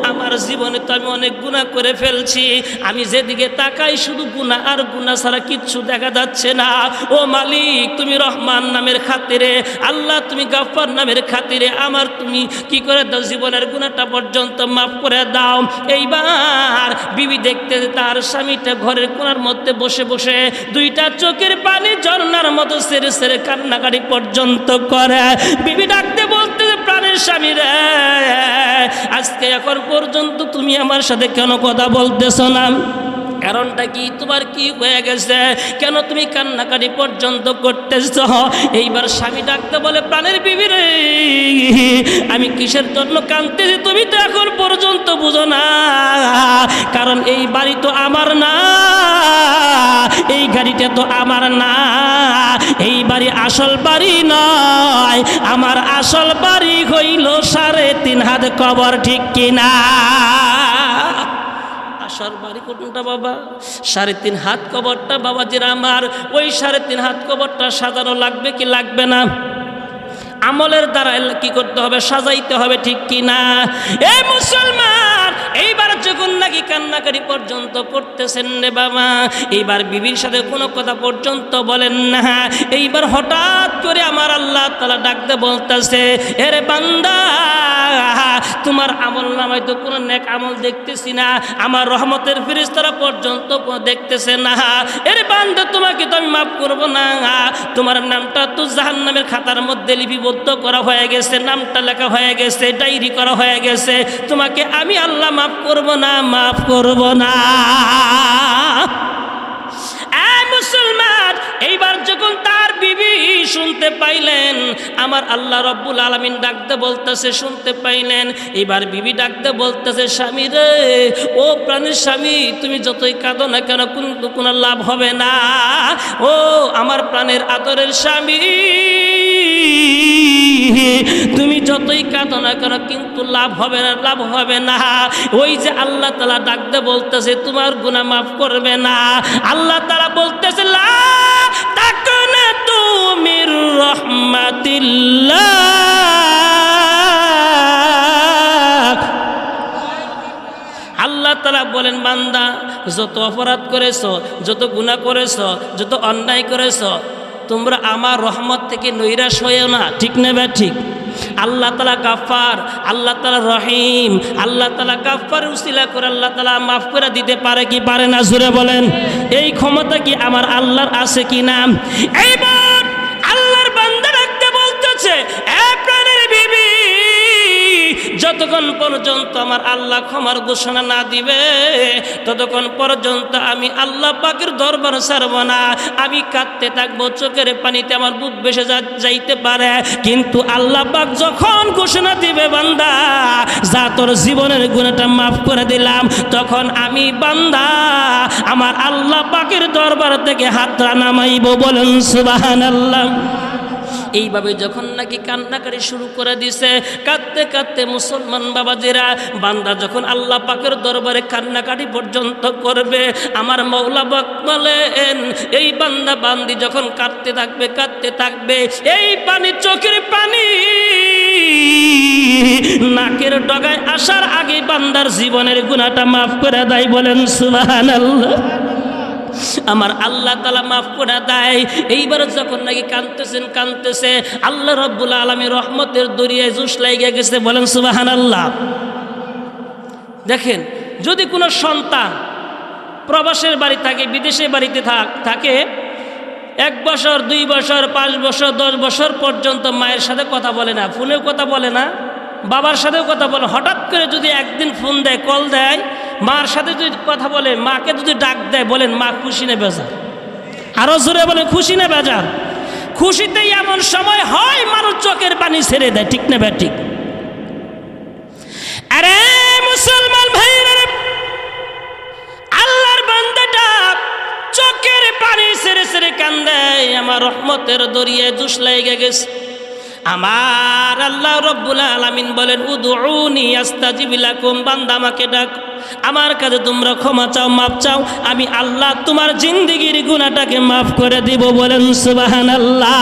আমার জীবনে তো আমি অনেক গুনাহ করে ফেলছি, আমি যেদিকে তাকাই শুধু গুনাহ আর গুনাহ ছাড়া কিচ্ছু দেখা যাচ্ছে না। ও মালিক, তুমি রহমান নামের খাতিরে, আল্লাহ তুমি গাফফার নামের খাতিরে আমার তুমি কি করে দাও, জীবনের গুনাহটা পর্যন্ত মাফ করে দাও। এইবার বিবি দেখতে তার স্বামীটা ঘরের কোণার মধ্যে বসে বসে দুইটা চোখের পানি ঝর্ণার মতো সেরে সেরে কান্নাকাটি পর্যন্ত করে। বিবি ডাকতে বলতে, প্রাণের স্বামী রে, আজকে এখন পর্যন্ত তুমি আমার সাথে কেন কথা বলতেছ না? কারণটা কি? তোমার কি হয়ে গেছে? কেন তুমি কান্নাকাটি পর্যন্ত করতেছ? এইবার স্বামী ডাকতে বলে, প্রাণের বিবি রে, আমি কিসের জন্য কাঁদতেছি তুমি তো এখন পর্যন্ত বুঝো না। কারণ এই বাড়ি তো আমার না, এই গাড়িটা তো আমার না, এই বাড়ি আসল বাড়ি নয়, আমার আসল বাড়ি হইল 3.5 হাত কবর, ঠিক কিনা? আসল বাড়ি কোনটা বাবা? 3.5 হাত কবরটা বাবাজির আমার। ওই 3.5 হাত কবরটা সাজানো লাগবে কি লাগবে না? আমলের দ্বারা কি করতে হবে? সাজাইতে হবে, ঠিক কিনা? এ মুসলমান, এইবার যখন নাকি কান্নাকাটি পর্যন্ত করতেছেন রে বাবা, এইবার বিবির সাথে কোনো কথা পর্যন্ত বলেন না। এইবার হঠাৎ করে আমার আল্লাহ তাআলা ডাকতে বলতেছে, এরে বান্দা, তোমার আমল নামায় তো কোনো নেক আমল দেখতেছি না, আমার রহমতের ফেরেশতারা পর্যন্ত দেখতেছে না। এরে বান্দা, তোমাকে তো আমি মাফ করব না, তোমার নামটা তো জাহান্নামের খাতার মধ্যে লিপিবদ্ধ করা হয়ে গেছে, নামটা লেখা হয়ে গেছে, ডায়েরি করা হয়ে গেছে, তোমাকে আমি আল্লাহ মাফ করব না, মাফ করব না। মুসলমান, এইবার যখন তার বিবি শুনতে পাইলেন, আমার আল্লাহ রব্বুল আলামিন ডাকতে বলতেছে, শুনতে পাইলেন। এইবার বিবি ডাকতে বলতেছে, স্বামী রে, ও প্রাণের স্বামী, তুমি যতই কাঁদো না কেন কিন্তু কোনো লাভ হবে না। ও আমার প্রাণের আদরের স্বামী, তুমি যতই কাঁদো না কেন কিন্তু লাভ হবে না, লাভ হবে না। ওই যে আল্লাহ তাআলা ডাকতে বলতেছে তোমার গুনাহ মাফ করবে না। আল্লাহ তাআলা বলতেছে, লা তাকনাতু মির রাহমাতিল্লাহ। আল্লাহ তাআলা বলেন, বান্দা, যত অপরাধ করেছো, যত গুনাহ করেছো, যত অন্যায় করেছো, তোমরা আমার রহমত থেকে নৈরাশ হয়েও না, ঠিক না বা ঠিক? আল্লাহ তাআলা গাফফার, আল্লাহ তাআলা রহিম, আল্লাহ তাআলা গাফফার উসিলা করে আল্লাহ তাআলা মাফ করে দিতে পারে কি পারে না? জোরে বলেন। এই ক্ষমতা কি আমার আল্লাহর আছে কি না? এইবার আল্লাহর বান্দা রাখতে বলতেছে, এ প্রাণের বিবি, যতক্ষণ পর্যন্ত আমার আল্লাহ ক্ষমার ঘোষণা না দিবে ততক্ষণ পর্যন্ত আমি আল্লাহ পাকের দরবার ছাড়ব না। আমি কাঁদতে থাকবো, চোখের পানিতে আমার বুক ভেসে যাইতে পারে, কিন্তু আল্লাহ পাক যখন ঘোষণা দিবে, বান্দা যা তোর জীবনের গুনাহটা মাফ করে দিলাম, তখন আমি বান্দা আমার আল্লাহ পাকের দরবার থেকে হাতটা নামাইব। বলেন সুবহানাল্লাহ। এইভাবে যখন নাকি কান্নাকারি শুরু করে দিছে, কাঁদতে কাঁদতে মুসলমান বাবাজিরা, বান্দা যখন আল্লাহ পাকের দরবারে কান্নাকাটি পর্যন্ত করবে, আমার মওলা বলেন এই বান্দা বান্দি যখন কাঁদতে থাকবে, এই পানি, চোখের পানি নাকের ডগায় আসার আগে বান্দার জীবনের গুনাহটা মাফ করে দেয়। বলেন সুবহানাল্লাহ। আমার আল্লাহ তাআলা মাফ করে দেয়। এইবার যখন নাকি কাঁদতেছে, আল্লাহ রাব্বুল আলামিন রহমতের দরিয়ায় জোশ লেগে গেছে। বলেন সুবহানাল্লাহ। দেখেন, যদি কোনো সন্তান প্রবাসের বাড়ি থাকে, বিদেশের বাড়িতে থাকে, 1 বছর 2 বছর 5 বছর 10 বছর পর্যন্ত মায়ের সাথে কথা বলে না, ফোনেও কথা বলে না, বাবার সাথেও কথা বলে, হঠাৎ করে যদি একদিন ফোন দেয়, কল দেয়, মার সাথে যদি কথা বলে, মাকে যদি ডাক দেয়, বলেন মা খুশি না বেজার? আরো জোরে বলেন খুশি না বেজার? খুশিতেই এমন সময় হয় মানুষ চোখের পানি ছেড়ে দেয়। ঠিক না ঠিক? আরে মুসলমান ভাইরা, আল্লাহর বান্দাটা চোখের পানি ছেড়ে কান্দে, আমার রহমতের দরিয়ায় জোশ লেগে গেছে। আমার আল্লাহ রব্বুল আলামিন বলেন উদউনি আস্তাজিব লাকুম, বান্দা আমাকে ডাক, আমার কাছে তোমরা ক্ষমা চাও, মাফ চাও, আমি আল্লাহ তোমার জিন্দেগির গুনাহটাকে মাফ করে দিব। বলেন সুবহানাল্লাহ।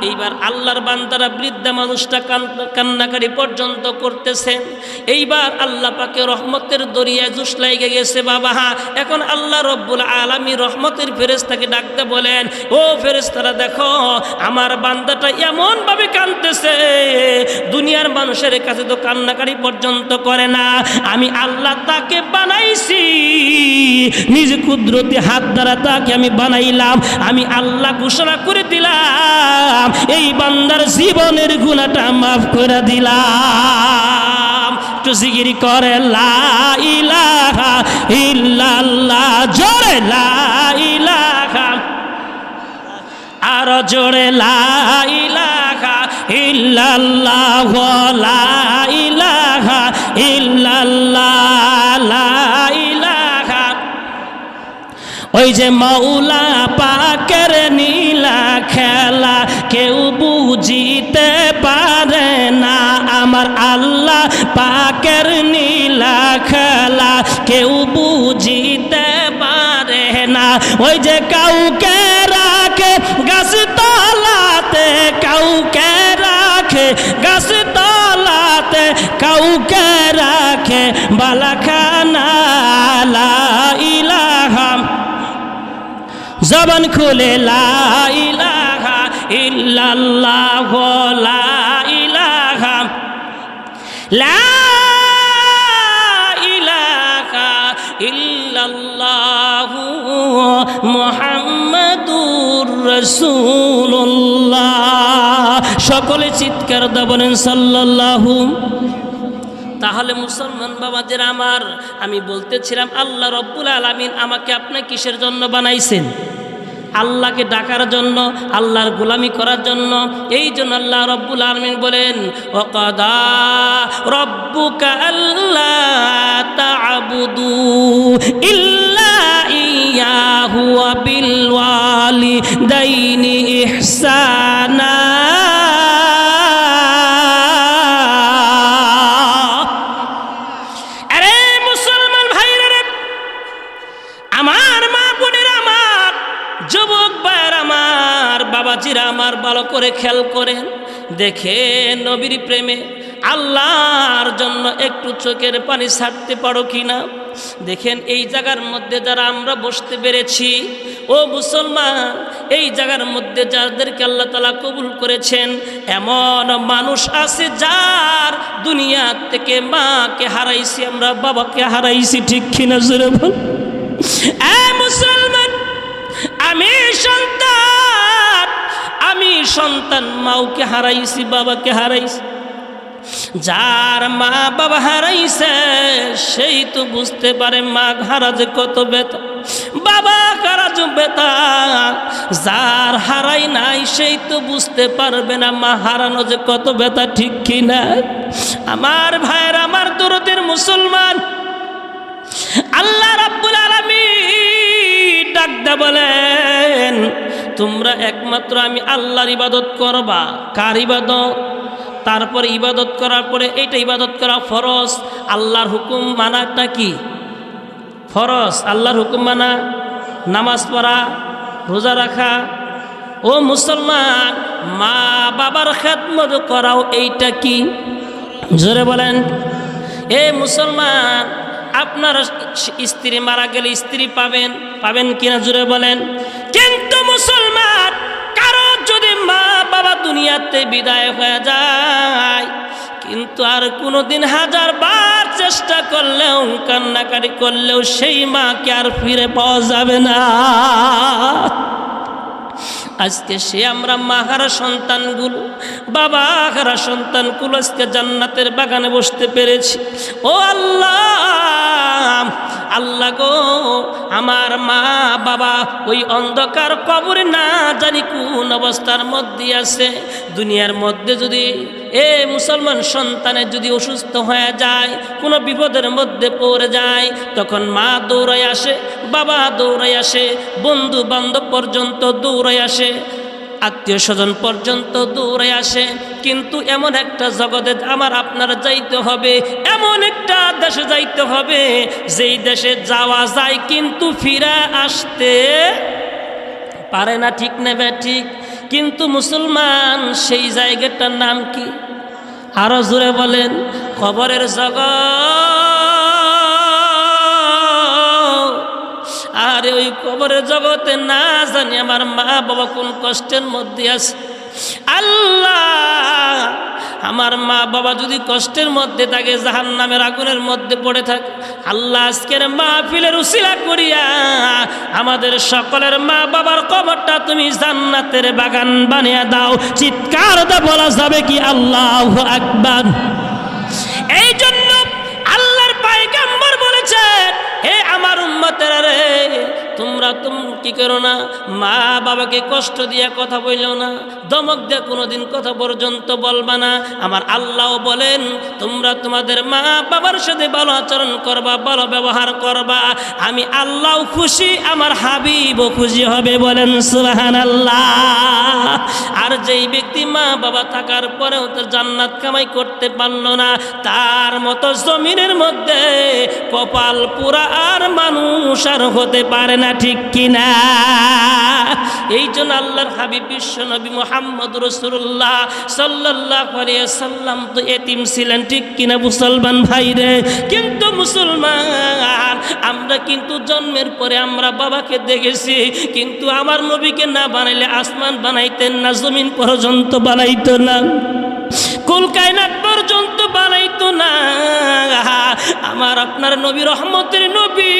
এইবার আল্লাহর বান্দারা, বৃদ্ধা মানুষটা কান্নাকারি পর্যন্ত করতেছেন। এইবার আল্লাহ পাকে রহমতের দরিয়ায় জোশ লেগে গেছে। বাবা, এখন আল্লাহ রব্বুল আলামিন রহমতের ফেরেশতাকে ডাকতে বলেন, ও ফেরেশতারা দেখো, আমার বান্দাটা এমন ভাবে কাঁদতেছে, দুনিয়ার মানুষের কাছে তো কান্নাকারি পর্যন্ত করে না, আমি আল্লাহ তাকে বানাইছি, নিজ কুদরতি হাত দ্বারা তাকে আমি বানাইলাম, আমি আল্লাহ ঘোষণা করে দিলাম এই বান্দার জীবনের গুনাহটা মাফ করে দিলাম। একটু জিকির করে লা ইলাহা ইল্লাল্লাহ, জোরে লা ইলাহা, আরো জোরে লা ইলাহা ইল্লাল্লাহ, লা ইলাহা ইল্লাল্লাহ, লা ইলাহা। ওই যে মাওলা পাকের নীলা খেলা কেউ বুঝিতে পারে না, আমার আল্লাহ পাকের নীলা খেলা কেউ বুঝিতে পারে না। ওই যে কাউকে রাখে গাছ তলাতে, কাউকে রাখে গাছ তলাতে, কাউকে রাখে বালাখানা, লা ইলাহা, জবান খুলে লা ইলাহা ইল্লাল্লাহ, লা ইলাহা, লা ইলাহা ইল্লাল্লাহ মুহাম্মাদুর রাসূলুল্লাহ। সকলে চিৎকার দিয়ে বলেন সাল্লাল্লাহু। তাহলে মুসলমান বাবাদের আমার, আমি বলতেছিলাম আল্লাহ রব্বুল আলামিন আমাকে আপনি কিসের জন্য বানাইছেন? আল্লাহকে ডাকার জন্য, আল্লাহর গোলামি করার জন্য। এই জন্য আল্লাহ রব্বুল আলামিন বলেন ওয়াকাদা রব্বুকা আল্লা তা'বুদু ইল্লা ইয়াহু ওয়া বিল ওয়ালিদাইনি ইহসানা। আরে মুসলমান ভাইরা, আমার মা বোনেরা, আমার যুবক ভাইরা, আমার বাবাজিরা, আমার ভালো করে খেয়াল করেন, দেখেন নবীর প্রেমে আল্লাহর জন্য একটু চোখের পানি ছাড়তে পারো কিনা। দেখেন এই জায়গার মধ্যে যারা আমরা বসতে পেরেছি, ও মুসলমান, এই জায়গার মধ্যে যাদেরকে আল্লাহ তাআলা কবুল করেছেন, এমন মানুষ আছে যার দুনিয়া থেকে মাকে হারাইছি আমরা, বাবাকে হারাইছি। ঠিক কিনা জোরে বল। মুসলমান, আমি সন্তান মাওকে হারাইছি, বাবাকে হারাইছি। যার মা বাবা হারাইছে সেই তো বুঝতে পারে মা হারা যে কত ব্যথা, বাবা হারা যে ব্যথা। যার হারাই নাই সেই তো বুঝতে পারবে না মা হারানো যে কত ব্যথা। ঠিক কিনা আমার ভাইয়ের, আমার দরদের মুসলমান, আল্লাহ রাব্বুল আলামিন ডাক দে বলেন তোমরা একমাত্র আমি আল্লাহর ইবাদত করবা। কার ইবাদত? তারপরে ইবাদত করার পরে এইটা ইবাদত করা ফরজ। আল্লাহর হুকুম মানাটা কি ফরজ? আল্লাহর হুকুম মানা, নামাজ পড়া, রোজা রাখা। ও মুসলমান, মা বাবার খেদমত করাও এইটা কি? জোরে বলেন। এ মুসলমান, আপনার স্ত্রী মারা গেলে স্ত্রী পাবেন কিনা? জোরে বলেন। কিন্তু মুসলমান, কারো যদি মা বাবা দুনিয়াতে বিদায় হয়ে যায়, কিন্তু আর কোনোদিন 1000 বার চেষ্টা করলেও, কান্নাকাটি করলেও সেই মাকে আর ফিরে পাওয়া যাবে না। আজকে সে আমরা মাহারা সন্তানগুলো, বাবা হারা সন্তানগুলো আজকে জান্নাতের বাগানে বসতে পেরেছি। ও আল্লাহ, আল্লাহ গো, আমার মা বাবা ওই অন্ধকার কবরে না জানি কোন অবস্থার মধ্যে আছে। দুনিয়ার মধ্যে যদি মুসলমান সন্তানের যদি অসুস্থ হয়ে যায়, কোনো বিপদের মধ্যে পড়ে যায়, তখন মা দৌড়ায় আসে, বাবা দৌড়ায় আসে, বন্ধু বান্ধব পর্যন্ত দৌড়ায় আসে, আত্মীয় স্বজন পর্যন্ত দৌড়ে আসে। কিন্তু এমন একটা জগতে আমার আপনার যাইতে হবে, এমন একটা দেশে যাইতে হবে যেই দেশে যাওয়া যায় কিন্তু ফিরে আসতে পারে না। ঠিক নেবে ঠিক। কিন্তু মুসলমান, সেই জায়গাটার নাম কি? আরো জোরে বলেন। কবরের জগৎ। আরে ওই কবরের জগতে না জানি আমার মা বাবা কোন কষ্টের মধ্যে আছে। আল্লাহ, আমার মা বাবা যদি কষ্টের মধ্যে থাকে, জাহান্নামের আগুনের মধ্যে পড়ে থাকে, আল্লাহ আজকের মাহফিলের উসিলা করিয়া আমাদের সকলের মা বাবার কবরটা তুমি জান্নাতের বাগান বানিয়ে দাও। চিৎকার দা বলা যাবে কি আল্লাহু আকবার। এই জন্য আল্লাহর পয়গম্বর বলেছেন, হে আমার উম্মতেরা রে, তোমরা কি করো না, মা বাবাকে কষ্ট দিয়ে কথা বললো না, ধমক দিয়ে কোনোদিন কথা পর্যন্ত বলবা না। আমার আল্লাহও বলেন, তোমরা তোমাদের মা বাবার সাথে ভালো আচরণ করবা, ভালো ব্যবহার করবা। আমি আল্লাহ খুশি, আমার হাবিবও খুশি হবে। বলেন সুবহানাল্লাহ। আর যেই ব্যক্তি মা বাবা থাকার পরেও তার জান্নাত কামাই করতে পারলো না, তার মতো জমিনের মধ্যে কপাল পুরা আর মানুষ আর হতে পারে না। ঠিক কিনা? এই জন্য আল্লাহর হাবিব বিশ্ব নবী মুহাম্মদ রাসূলুল্লাহ সাল্লাল্লাহু আলাইহি ওয়াসাল্লাম তো এতিম ছিলেন। ঠিক কিনা মুসলমান ভাইরে? কিন্তু মুসলমান, আমরা কিন্তু জন্মের পরে আমরা বাবাকে দেখেছি, কিন্তু আমার নবীকে না বানাইলে আসমান বানাইতেন না, জমিন পর্যন্ত বানাইতো না, কুল কায়নাত পর্যন্ত বানাইতো না। আমার আপনার নবী রহমতের নবী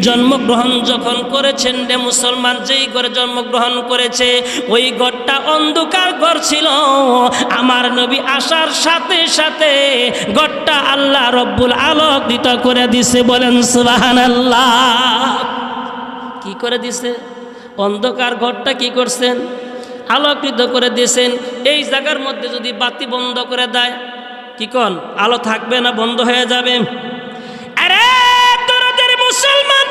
জন্মগ্রহণ যখন করেছেন রে মুসলমান, যেই ঘরে জন্মগ্রহণ করেছে ওই ঘরটা অন্ধকার ঘর ছিল। আমার নবী আসার সাথে সাথে ঘরটা আল্লাহ রব্বুল আলোকিত করে দিছে। বলেন সুবহানাল্লাহ। কি করে দিছে? অন্ধকার ঘরটা কি করছেন? আলোকিত করে দিয়েছেন। এই জায়গার মধ্যে যদি বাতি বন্ধ করে দেয়, কি কোন আলো থাকবে না বন্ধ হয়ে যাবে? আরে তোরাদের মুসলমান,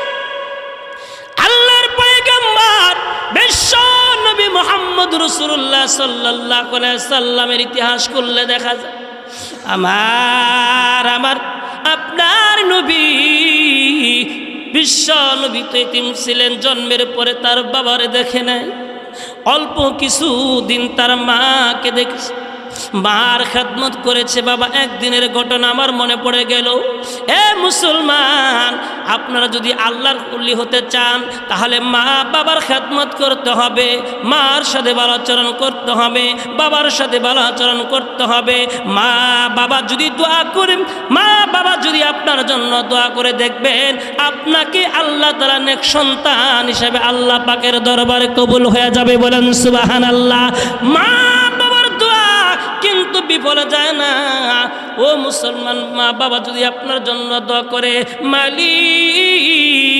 আল্লাহর পয়গম্বর বিশ্ব নবী মুহাম্মদ রাসূলুল্লাহ সাল্লাল্লাহু আলাইহি সাল্লামের ইতিহাস করলে দেখা যায়, আমার আপনার নবী বিশ্ব নবী তো এতিম ছিলেন। জন্মের পরে তার বাবারে দেখে নেয়, অল্প কিছু দিন তার মাকে দেখেছে, মার খেদমত করেছে। বাবা একদিনের ঘটনা আমার মনে পড়ে গেল। এ মুসলমান, আপনারা যদি আল্লাহর কুলি হতে চান তাহলে মা বাবার খেদমত করতে হবে, মার সাথে ভালো আচরণ করতে হবে, বাবার সাথে ভালো আচরণ করতে হবে। মা বাবা যদি দোয়া করেন, মা বাবা যদি আপনার জন্য দোয়া করে, দেখবেন আপনাকে আল্লাহ তাআলা নেক সন্তান হিসেবে আল্লাহ পাকের দরবারে কবুল হয়ে যাবে। বলেন সুবহানাল্লাহ। মা বাবার দোয়া কিন্তু বিফলে যায় না। ও মুসলমান, মা বাবা যদি আপনার জন্য দোয়া করে, মালিক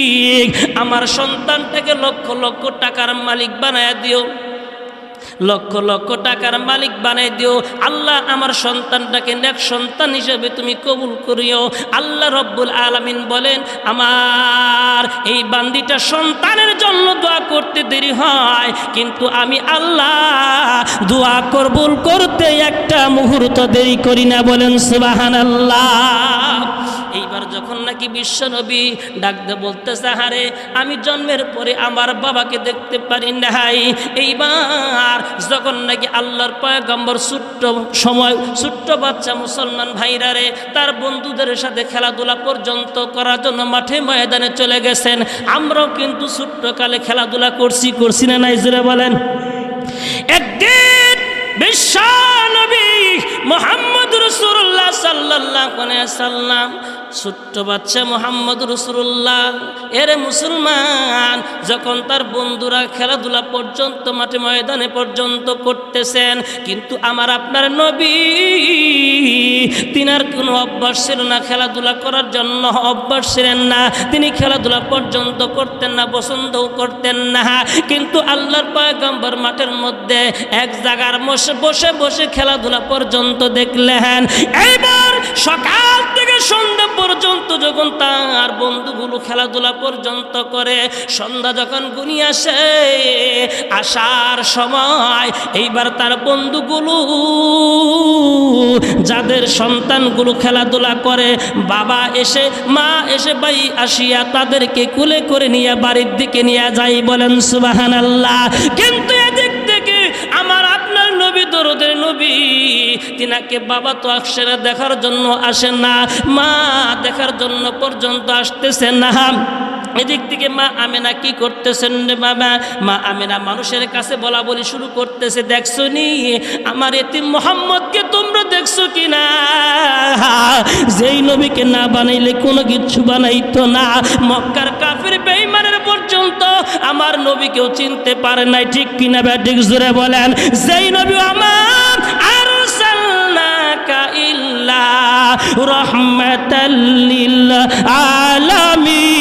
আমার সন্তানটাকে লক্ষ লক্ষ টাকার মালিক বানায় দিও, লক্ষ লক্ষ টাকার মালিক বানাই দিও আল্লাহ। আমার সন্তানটাকে নেক সন্তান হিসেবে তুমি কবুল করিও। আল্লাহ রব্বুল আলামিন বলেন, আমার এই বান্দিটা সন্তানের জন্য দোয়া করতে দেরি হয়, কিন্তু আমি আল্লাহ দোয়া কবুল করতে একটা মুহূর্ত দেরি করি না। বলেন সুবহানাল্লাহ। এইবার যখন নাকি বিশ্বনবী ডাকতে বলতেছে, হারে আমি জন্মের পরে আমার বাবাকে দেখতে পারি নাই। এইবার যখন নাকি আল্লাহর পয়গম্বর ছোট্ট বাচ্চা মুসলমান ভাইরা রে তার বন্ধুদের সাথে খেলাধুলা পর্যন্ত করার জন্য মাঠে ময়দানে চলে গেছেন। আমরাও কিন্তু ছোট্টকালে খেলাধুলা করছি না নাই জোরে বলেন। একদিন বিশ্বনবী মুহাম্মদ রাসূলুল্লাহ সাল্লাল্লাহু আলাইহি সাল্লাম ছোট্ট বাচ্চা মুহাম্মদ রাসূলুল্লাহ এরে মুসলমান যখন তার বন্ধুরা খেলাধুলা পর্যন্ত মাঠে ময়দানে পর্যন্ত করতেছেন, কিন্তু আমার আপনার নবী তিনার কোনো অভ্যাস ছিল না, খেলাধুলা করার জন্য অভ্যাস ছিলেন না, তিনি খেলাধুলা পর্যন্ত করতেন না, পছন্দও করতেন না। কিন্তু আল্লাহর পয়গম্বর মাঠের মধ্যে এক জায়গার বসে বসে খেলাধুলা পর্যন্ত দেখলেন। এইবার সকাল থেকে সন্ধ্যা পর্যন্ত যখন তার বন্ধুগুলো খেলাধুলা পর্যন্ত করে, সন্ধ্যা যখন ঘনিয়ে আসে, আসার সময় এইবার তার বন্ধুগুলো যাদের সন্তানগুলো খেলাধুলা করে, বাবা এসে মা এসে ভাই আসিয়া তাদেরকে কুলে করে নিয়ে বাড়ির দিকে নিয়ে যাই। বলেন সুবহানাল্লাহ। কিন্তু এদিক থেকে আমার আপনার নবী দরদের নবী তিনাকে বাবা তো আকশারা দেখার জন্য আসেন না, মা দেখার জন্য পর্যন্ত আসতেছেন না। এদিক থেকে মা আমেনা কি করতেছেন রে বাবা? মা আমেনা মানুষের কাছে বলা বলি শুরু করতেছে, দেখছো নি আমার এতিম মুহাম্মদকে তোমরা দেখছো কিনা? যেই নবীকে না বানাইলে কোনো কিছু বানাইতো না। মক্কার কাফির বেঈমানের পর্যন্ত আমার নবীকেও চিনতে পারে নাই, ঠিক কিনা ঠিক জোরে বলেন। যেই নবী আমার আরসালনাকা ইল্লা রাহমাতাল লিল আলামিন,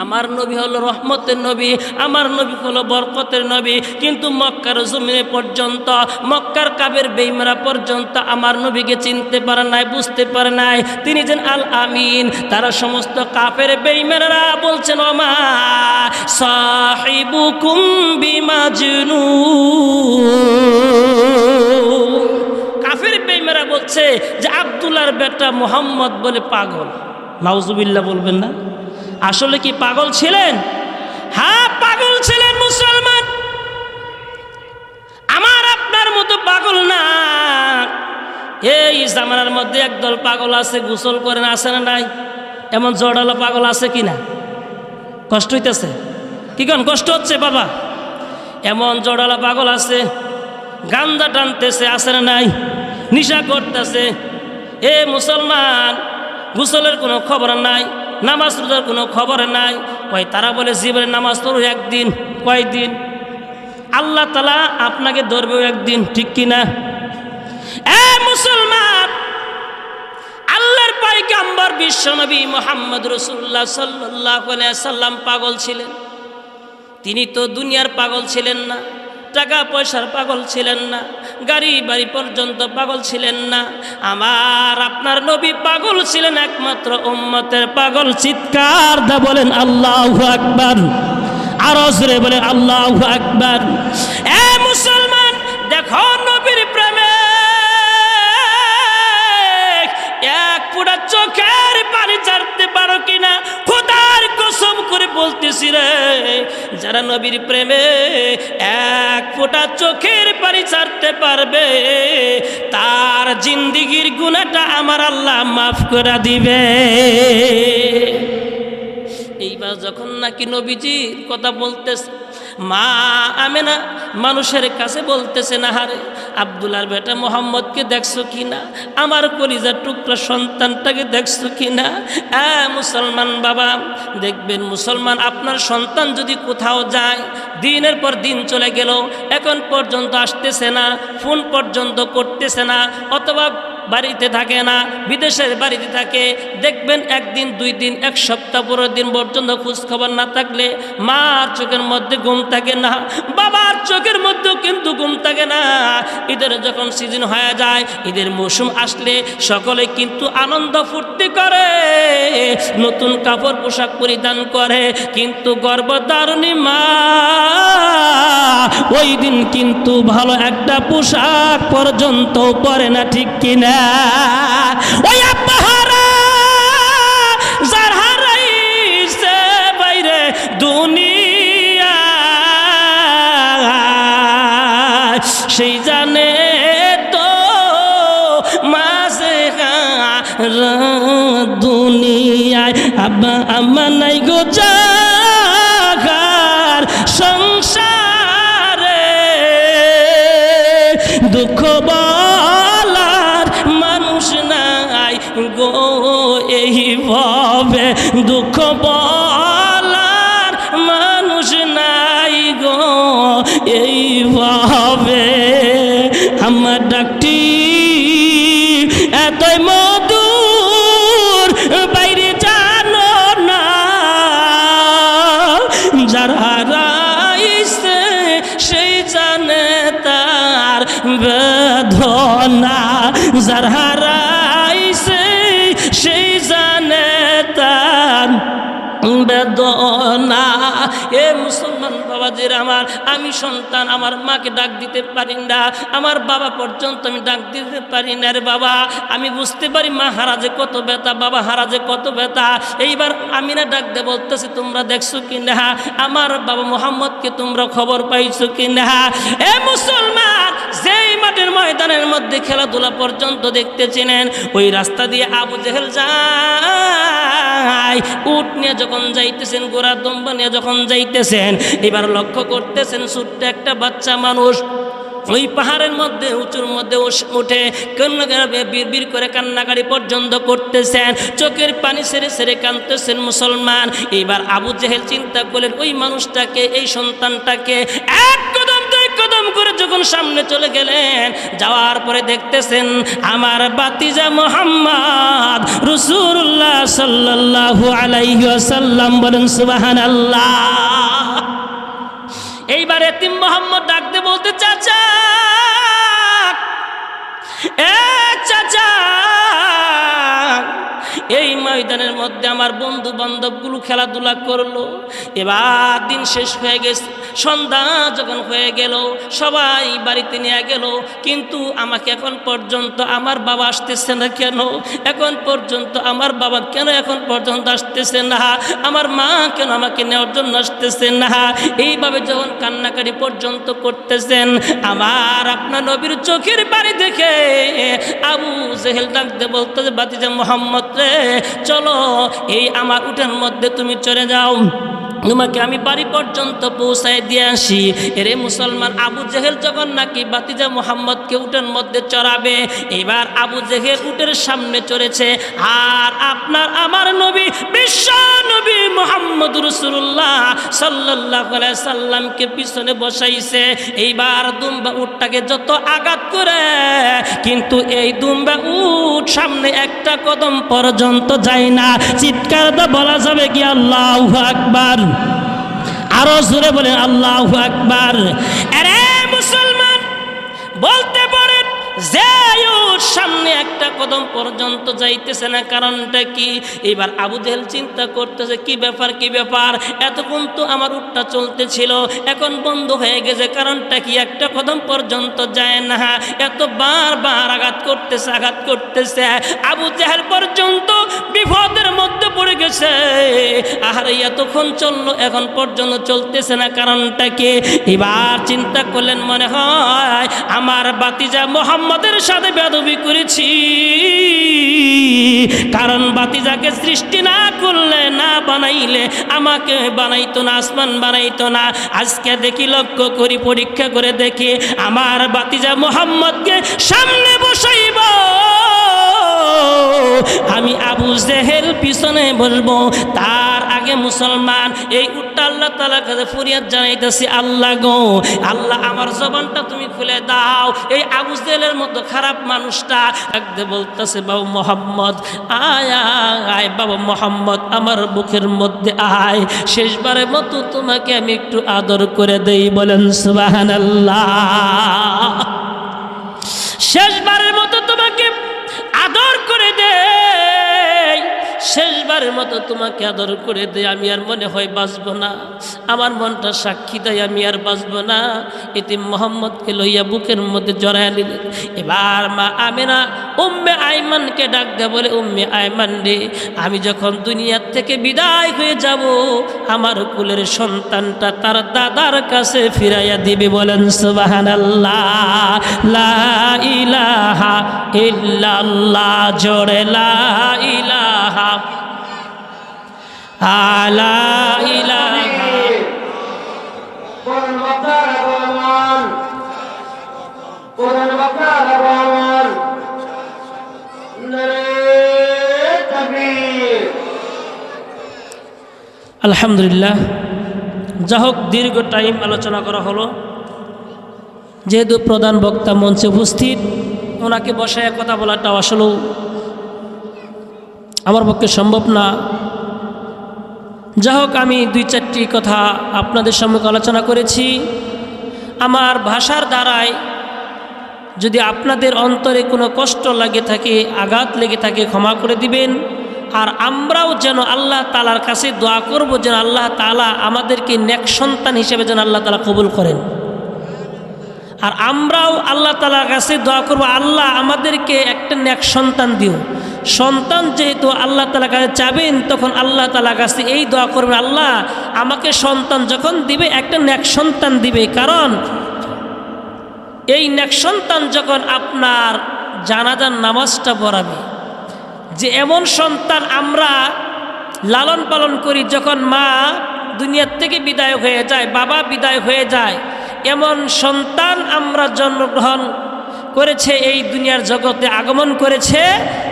আমার নবী হলো রহমতের নবী, আমার নবী হলো বরকতের নবী। কিন্তু মক্কার জমিনে পর্যন্ত, মক্কার কাফের বেঈমানরা পর্যন্ত আমার নবীকে চিনতে পারে নাই, বুঝতে পারে নাই তিনি যেন আল আমিন। তারা সমস্ত কাফের বেঈমানরা বলছেন, ওমা সাহিবুকুম বিমাজনুন। কাফের বেঈমানরা বলছে যে আব্দুল্লাহর বেটা মুহাম্মদ বলে পাগল। নাউজুবিল্লাহ বলবেন না? আসলে কি পাগল ছিলেন? হ্যাঁ পাগল ছিলেন মুসলমান, আমার আপনার মতো পাগল না। এই জামানার মধ্যে একদল পাগল আছে, গোসল করেন, আছে না নাই? এমন জড়ালো পাগল আছে কিনা? কষ্ট হইতেছে কি? কোন কষ্ট হচ্ছে বাবা? এমন জড়ালো পাগল আছে, গান্দা টানতেছে, আছে না নাই? নিশা করতেছে। এ মুসলমান, গোসলের কোনো খবর নাই, নামাজ রোজার কোনো খবর নাই। কয় তারা বলে জীবনে নামাজ পড়ো একদিন, কয়দিন? আল্লাহ তাআলা আপনাকে ধরবেও একদিন, ঠিক কিনা? এ মুসলমান, আল্লাহর পয়গম্বর বিশ্বনবী মুহাম্মদ রাসূলুল্লাহ সাল্লাল্লাহু আলাইহি সাল্লাম পাগল ছিলেন। তিনি তো দুনিয়ার পাগল ছিলেন না, টাকা পয়সার পাগল ছিলেন না, গাড়ি বাড়ি পর্যন্ত পাগল ছিলেন না। আমার আপনার নবী পাগল ছিলেন একমাত্র উম্মতের পাগল। চিৎকার দা বলেন আল্লাহু আকবার, আরো জোরে বলেন আল্লাহু আকবার। এ মুসলমান, দেখো নবীর প্রেমে এক ফোঁটা চোখের পানি ছাড়তে পারো কিনা? খোদার কসম করে বলতেছি রে, যারা নবীর প্রেমে এক ফোঁটা চোখের পানি ছাড়তে পারবে, তার জিন্দিগির গুনাহটা আমার আল্লাহ মাফ করে দিবে। এইবার যখন নাকি নবীজির কথা বলতেছে, মা আমেনা মানুষের কাছে বলতেছে, না হারে আব্দুল্লাহর বেটা মোহাম্মদকে দেখছো কিনা? আমার কলিজার টুকরা সন্তানটাকে দেখছো কিনা? মুসলমান বাবা, দেখবেন মুসলমান, আপনার সন্তান যদি কোথাও যায়, দিনের পর দিন চলে গেল, এখন পর্যন্ত আসতেছে না, ফোন পর্যন্ত করতেছে না, অথবা বাড়িতে থাকে না, বিদেশের বাড়িতে থাকে। দেখবেন একদিন, 2 দিন, 1 সপ্তাহ, 15 দিন পর্যন্ত খোঁজ খবর না থাকলে মার চোখের মধ্যে ঘুম থাকে না, বাবার চোখের মধ্যেও কিন্তু ঘুম থাকে না। ঈদের যখন সিজন হয়ে যায়, ঈদের মৌসুম আসলে সকলে কিন্তু আনন্দ ফুর্তি করে, নতুন কাপড় পোশাক পরিধান করে, কিন্তু গর্ভধারিণী মা ওই দিন কিন্তু ভালো একটা পোশাক পর্যন্ত পরে না, ঠিক কিনা? ওই আব্বাহারা যার হারাইছে বাইরে দুনিয়া, সেই জানে তো মাঝে দুনিয়ায় আব্বা আম্মা নাই গো জাগার সংসারে, দুঃখ বলার মানুষ নাই গো এইভাবে, দুঃখ বলার মানুষ নাই গো এইভাবে। আমার ডাকটি এতই মধুর বাইরে জানো না, যার হারাইছে সেই জানে তার বেদনা, যার হারাইছে সেই জানে তার বেদনা। এ মুসলমান বাবাজির আমার, আমি সন্তান, আমার মাকে ডাক দিতে পারি না, আমার বাবা পর্যন্ত আমি ডাক দিতে পারি না রে বাবা। আমি বুঝতে পারি মা হারাজে কত ব্যথা, বাবা হারাজে কত ব্যথা। এইবার আমি না ডাক দে বলতেছি, তোমরা দেখছো কি না আমার বাবা মোহাম্মদকে, তোমরা খবর পাইছো কি না? এ মুসলমান, যেই মাঠের ময়দানের মধ্যে খেলাধুলা পর্যন্ত দেখতেছিলেন, ওই রাস্তা দিয়ে আবু জেহেল যায়, উট নিয়ে যখন যাইতেছেন, গোড়া দম্বা নিয়ে যখন যাইতেছেন, এবার লক্ষ্য করতেছেন ছোট্ট একটা বাচ্চা মানুষ ওই পাহাড়ের মধ্যে উঁচুর মধ্যে উঠে বিড় করে কান্নাকারি পর্যন্ত করতেছেন, চোখের পানি ছেড়ে ছেড়ে কাঁদতেছেন মুসলমান। এবার আবু জেহেল চিন্তা করলেন, ওই মানুষটাকে, এই সন্তানটাকে এক কদম 2 কদম করে যখন সামনে চলে গেলেন, যাওয়ার পরে দেখতেছেন আমার বাতিজা মুহাম্মদ রাসূলুল্লাহ সাল্লাল্লাহু আলাইহি ওয়াসাল্লাম, বলেন সুবহানাল্লাহ। এইবার এতিম মোহাম্মদ ডাকতে বলতে, চাচা, এ চাচা, এই ময়দানের মধ্যে আমার বন্ধু বান্ধবগুলো খেলাধুলা করলো, এবার দিন শেষ হয়ে গেছে, সন্ধ্যা যখন হয়ে গেল, সবাই বাড়িতে নিয়ে গেল, কিন্তু আমাকে এখন পর্যন্ত আমার বাবা আসতেছে না কেন? এখন পর্যন্ত আমার বাবা কেন এখন পর্যন্ত আসতেছে না? আমার মা কেন আমাকে নেওয়ার জন্য আসতেছে না? এইভাবে যখন কান্নাকাটি পর্যন্ত করতেছেন, আমার আপনার নবীর চোখের বাড়ি দেখে আবু জেহেল ডাকতে বলতেছে, বাতিজা মোহাম্মদ রে, চলো এই আমার উটের মধ্যে তুমি চলে যাও, তোমাকে আমি বাড়ি পর্যন্ত পৌঁছায় দিয়ে আসি। এরে মুসলমান, আবু জেহেল যখন নাকি বাতিজা মুহাম্মদকে উটের মধ্যে চড়াবে, এবার আবু জেহেল উটের সামনে চড়েছে, আর আপনার আমার নবী, বিশ্ব নবী মুহাম্মদ রাসূলুল্লাহ সাল্লাল্লাহু আলাইহি সাল্লামকে পিছনে বসাইছে। এইবার দুম্বা উটটাকে যত আঘাত করে, কিন্তু এই দুম্বা উট সামনে একটা কদম পর্যন্ত যায় না। চিৎকার তো বলা যাবে কি আল্লাহু আকবার? আরো জোরে বলেন আল্লাহু আকবার। আরে মুসলমান, বলতে পারেন যে সামনে একটা কদম পর্যন্ত যাইতেছে না, কারণটা কি? এবার আবু জেহেল চিন্তা করতেছে, কি ব্যাপার, কি ব্যাপার, এতক্ষণ তো আমার উটটা চলতেছিল, এখন বন্ধ হয়ে গেছে, কারণটা কি? একটা কদম পর্যন্ত যায় না, এত বারবার আঘাত করতেছে। আবু জেহেল পর্যন্ত বিপদের মধ্যে পড়ে গেছে, আর এতক্ষণ চললো, এখন পর্যন্ত চলতেছে না, কারণটা কি? এবার চিন্তা করলেন, মনে হয় আমার বাতিজা মোহাম্মদের সাথে বেয়াদবি করেছি, কারণ বাতিজাকে সৃষ্টি না করলে, না বানাইলে আমাকে বানাইতো না, আসমান বানাইতো না। আজকে দেখি, লক্ষ্য করি, পরীক্ষা করে দেখি, আমার বাতিজা মোহাম্মদকে সামনে বসাইব, আমি আবু জেহেল পিছনে বসবো, তার আগে আগে মুসলমান, এই উটটা আল্লাহ তাআলার কাছে ফরিয়াদ জানাইতেছি, আল্লাহ গো আল্লাহ আমার জবানটা তুমি খুলে দাও। এই আবু জেহেলের মতো খারাপ মানুষটা একদে বলতেছে, বাবু মোহাম্মদ আয় আয়, বাবা মোহাম্মদ আমার বুকের মধ্যে আয়, শেষবারের মতো তোমাকে আমি একটু আদর করে দেই। বলেন সুবহানাল্লাহ। শেষবারের মতো তোমাকে আদর করে দেই, শেষবারের মতো তোমাকে আদর করে দেই। আমি আর মনে হয় বাঁচব না, আমার মনটা সাক্ষী দেয় আমি আর বাঁচব না। এতিম মোহাম্মদকে লইয়া বুকের মধ্যে জড়াইয়া নিলেন। এবার মা আমেনা উম্মে আইমানকে ডাক দেয়, বলে উম্মে আইমান রে, আমি যখন দুনিয়ার থেকে বিদায় হয়ে যাব, আমার কুলের সন্তানটা তার দাদার কাছে ফিরাইয়া দিবে। বলেন সুবহানাল্লাহ। লা ইলাহা ইল্লাল্লাহ, জোরে লা ইলাহা আলা ইলাহা। আলহামদুলিল্লাহ, যা হোক দীর্ঘ টাইম আলোচনা করা হলো। যেহেতু প্রধান বক্তা মঞ্চে উপস্থিত, ওনাকে বসায় কথা বলাটা আসলেও আমার পক্ষে সম্ভব না। যা হোক আমি দুই চারটি কথা আপনাদের সম্মুখে আলোচনা করেছি। আমার ভাষার দ্বারায় যদি আপনাদের অন্তরে কোনো কষ্ট লাগে থাকে, আঘাত লেগে থাকে, ক্ষমা করে দিবেন। আর আমরাও যেন আল্লাহ তাআলার কাছে দোয়া করব, যেন আল্লাহ তাআলা আমাদেরকে নেক সন্তান হিসেবে যেন আল্লাহ তাআলা কবুল করেন। আর আমরাও আল্লাহ তাআলার কাছে দোয়া করব, আল্লাহ আমাদেরকে একটা নেক সন্তান দিও। সন্তান যেহেতু আল্লাহ তাআলার কাছে চাবেন, তখন আল্লাহ তাআলার কাছে এই দোয়া করবেন, আল্লাহ আমাকে সন্তান যখন দিবে একটা নেক সন্তান দিবে। কারণ এই নেক সন্তান যখন আপনার জানাজার নামাজটা পড়াবে, যে এমন সন্তান আমরা লালন পালন করি, যখন মা দুনিয়ার থেকে বিদায় হয়ে যায়, বাবা বিদায় হয়ে যায়, এমন সন্তান আমরা জন্মগ্রহণ করেছে, এই দুনিয়ার জগতে আগমন করেছে,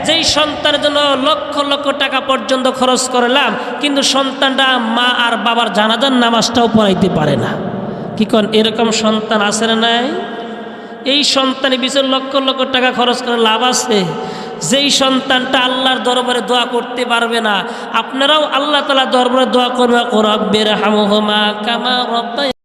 যেই সন্তানের জন্য লক্ষ লক্ষ টাকা পর্যন্ত খরচ করলাম, কিন্তু সন্তানটা মা আর বাবার জানাজার নামাজটাও পড়াইতে পারে না। কি কোন এরকম সন্তান আছে না নাই? এই সন্তানের পিছনে লক্ষ লক্ষ টাকা খরচ করে লাভ আছে? যেই সন্তানটা আল্লাহর দরবারে দোয়া করতে পারবে না। আপনারাও আল্লাহ তাআলার দরবারে দোয়া করবে, রব্বিরহামহুমা কামা রাব্বায়ানি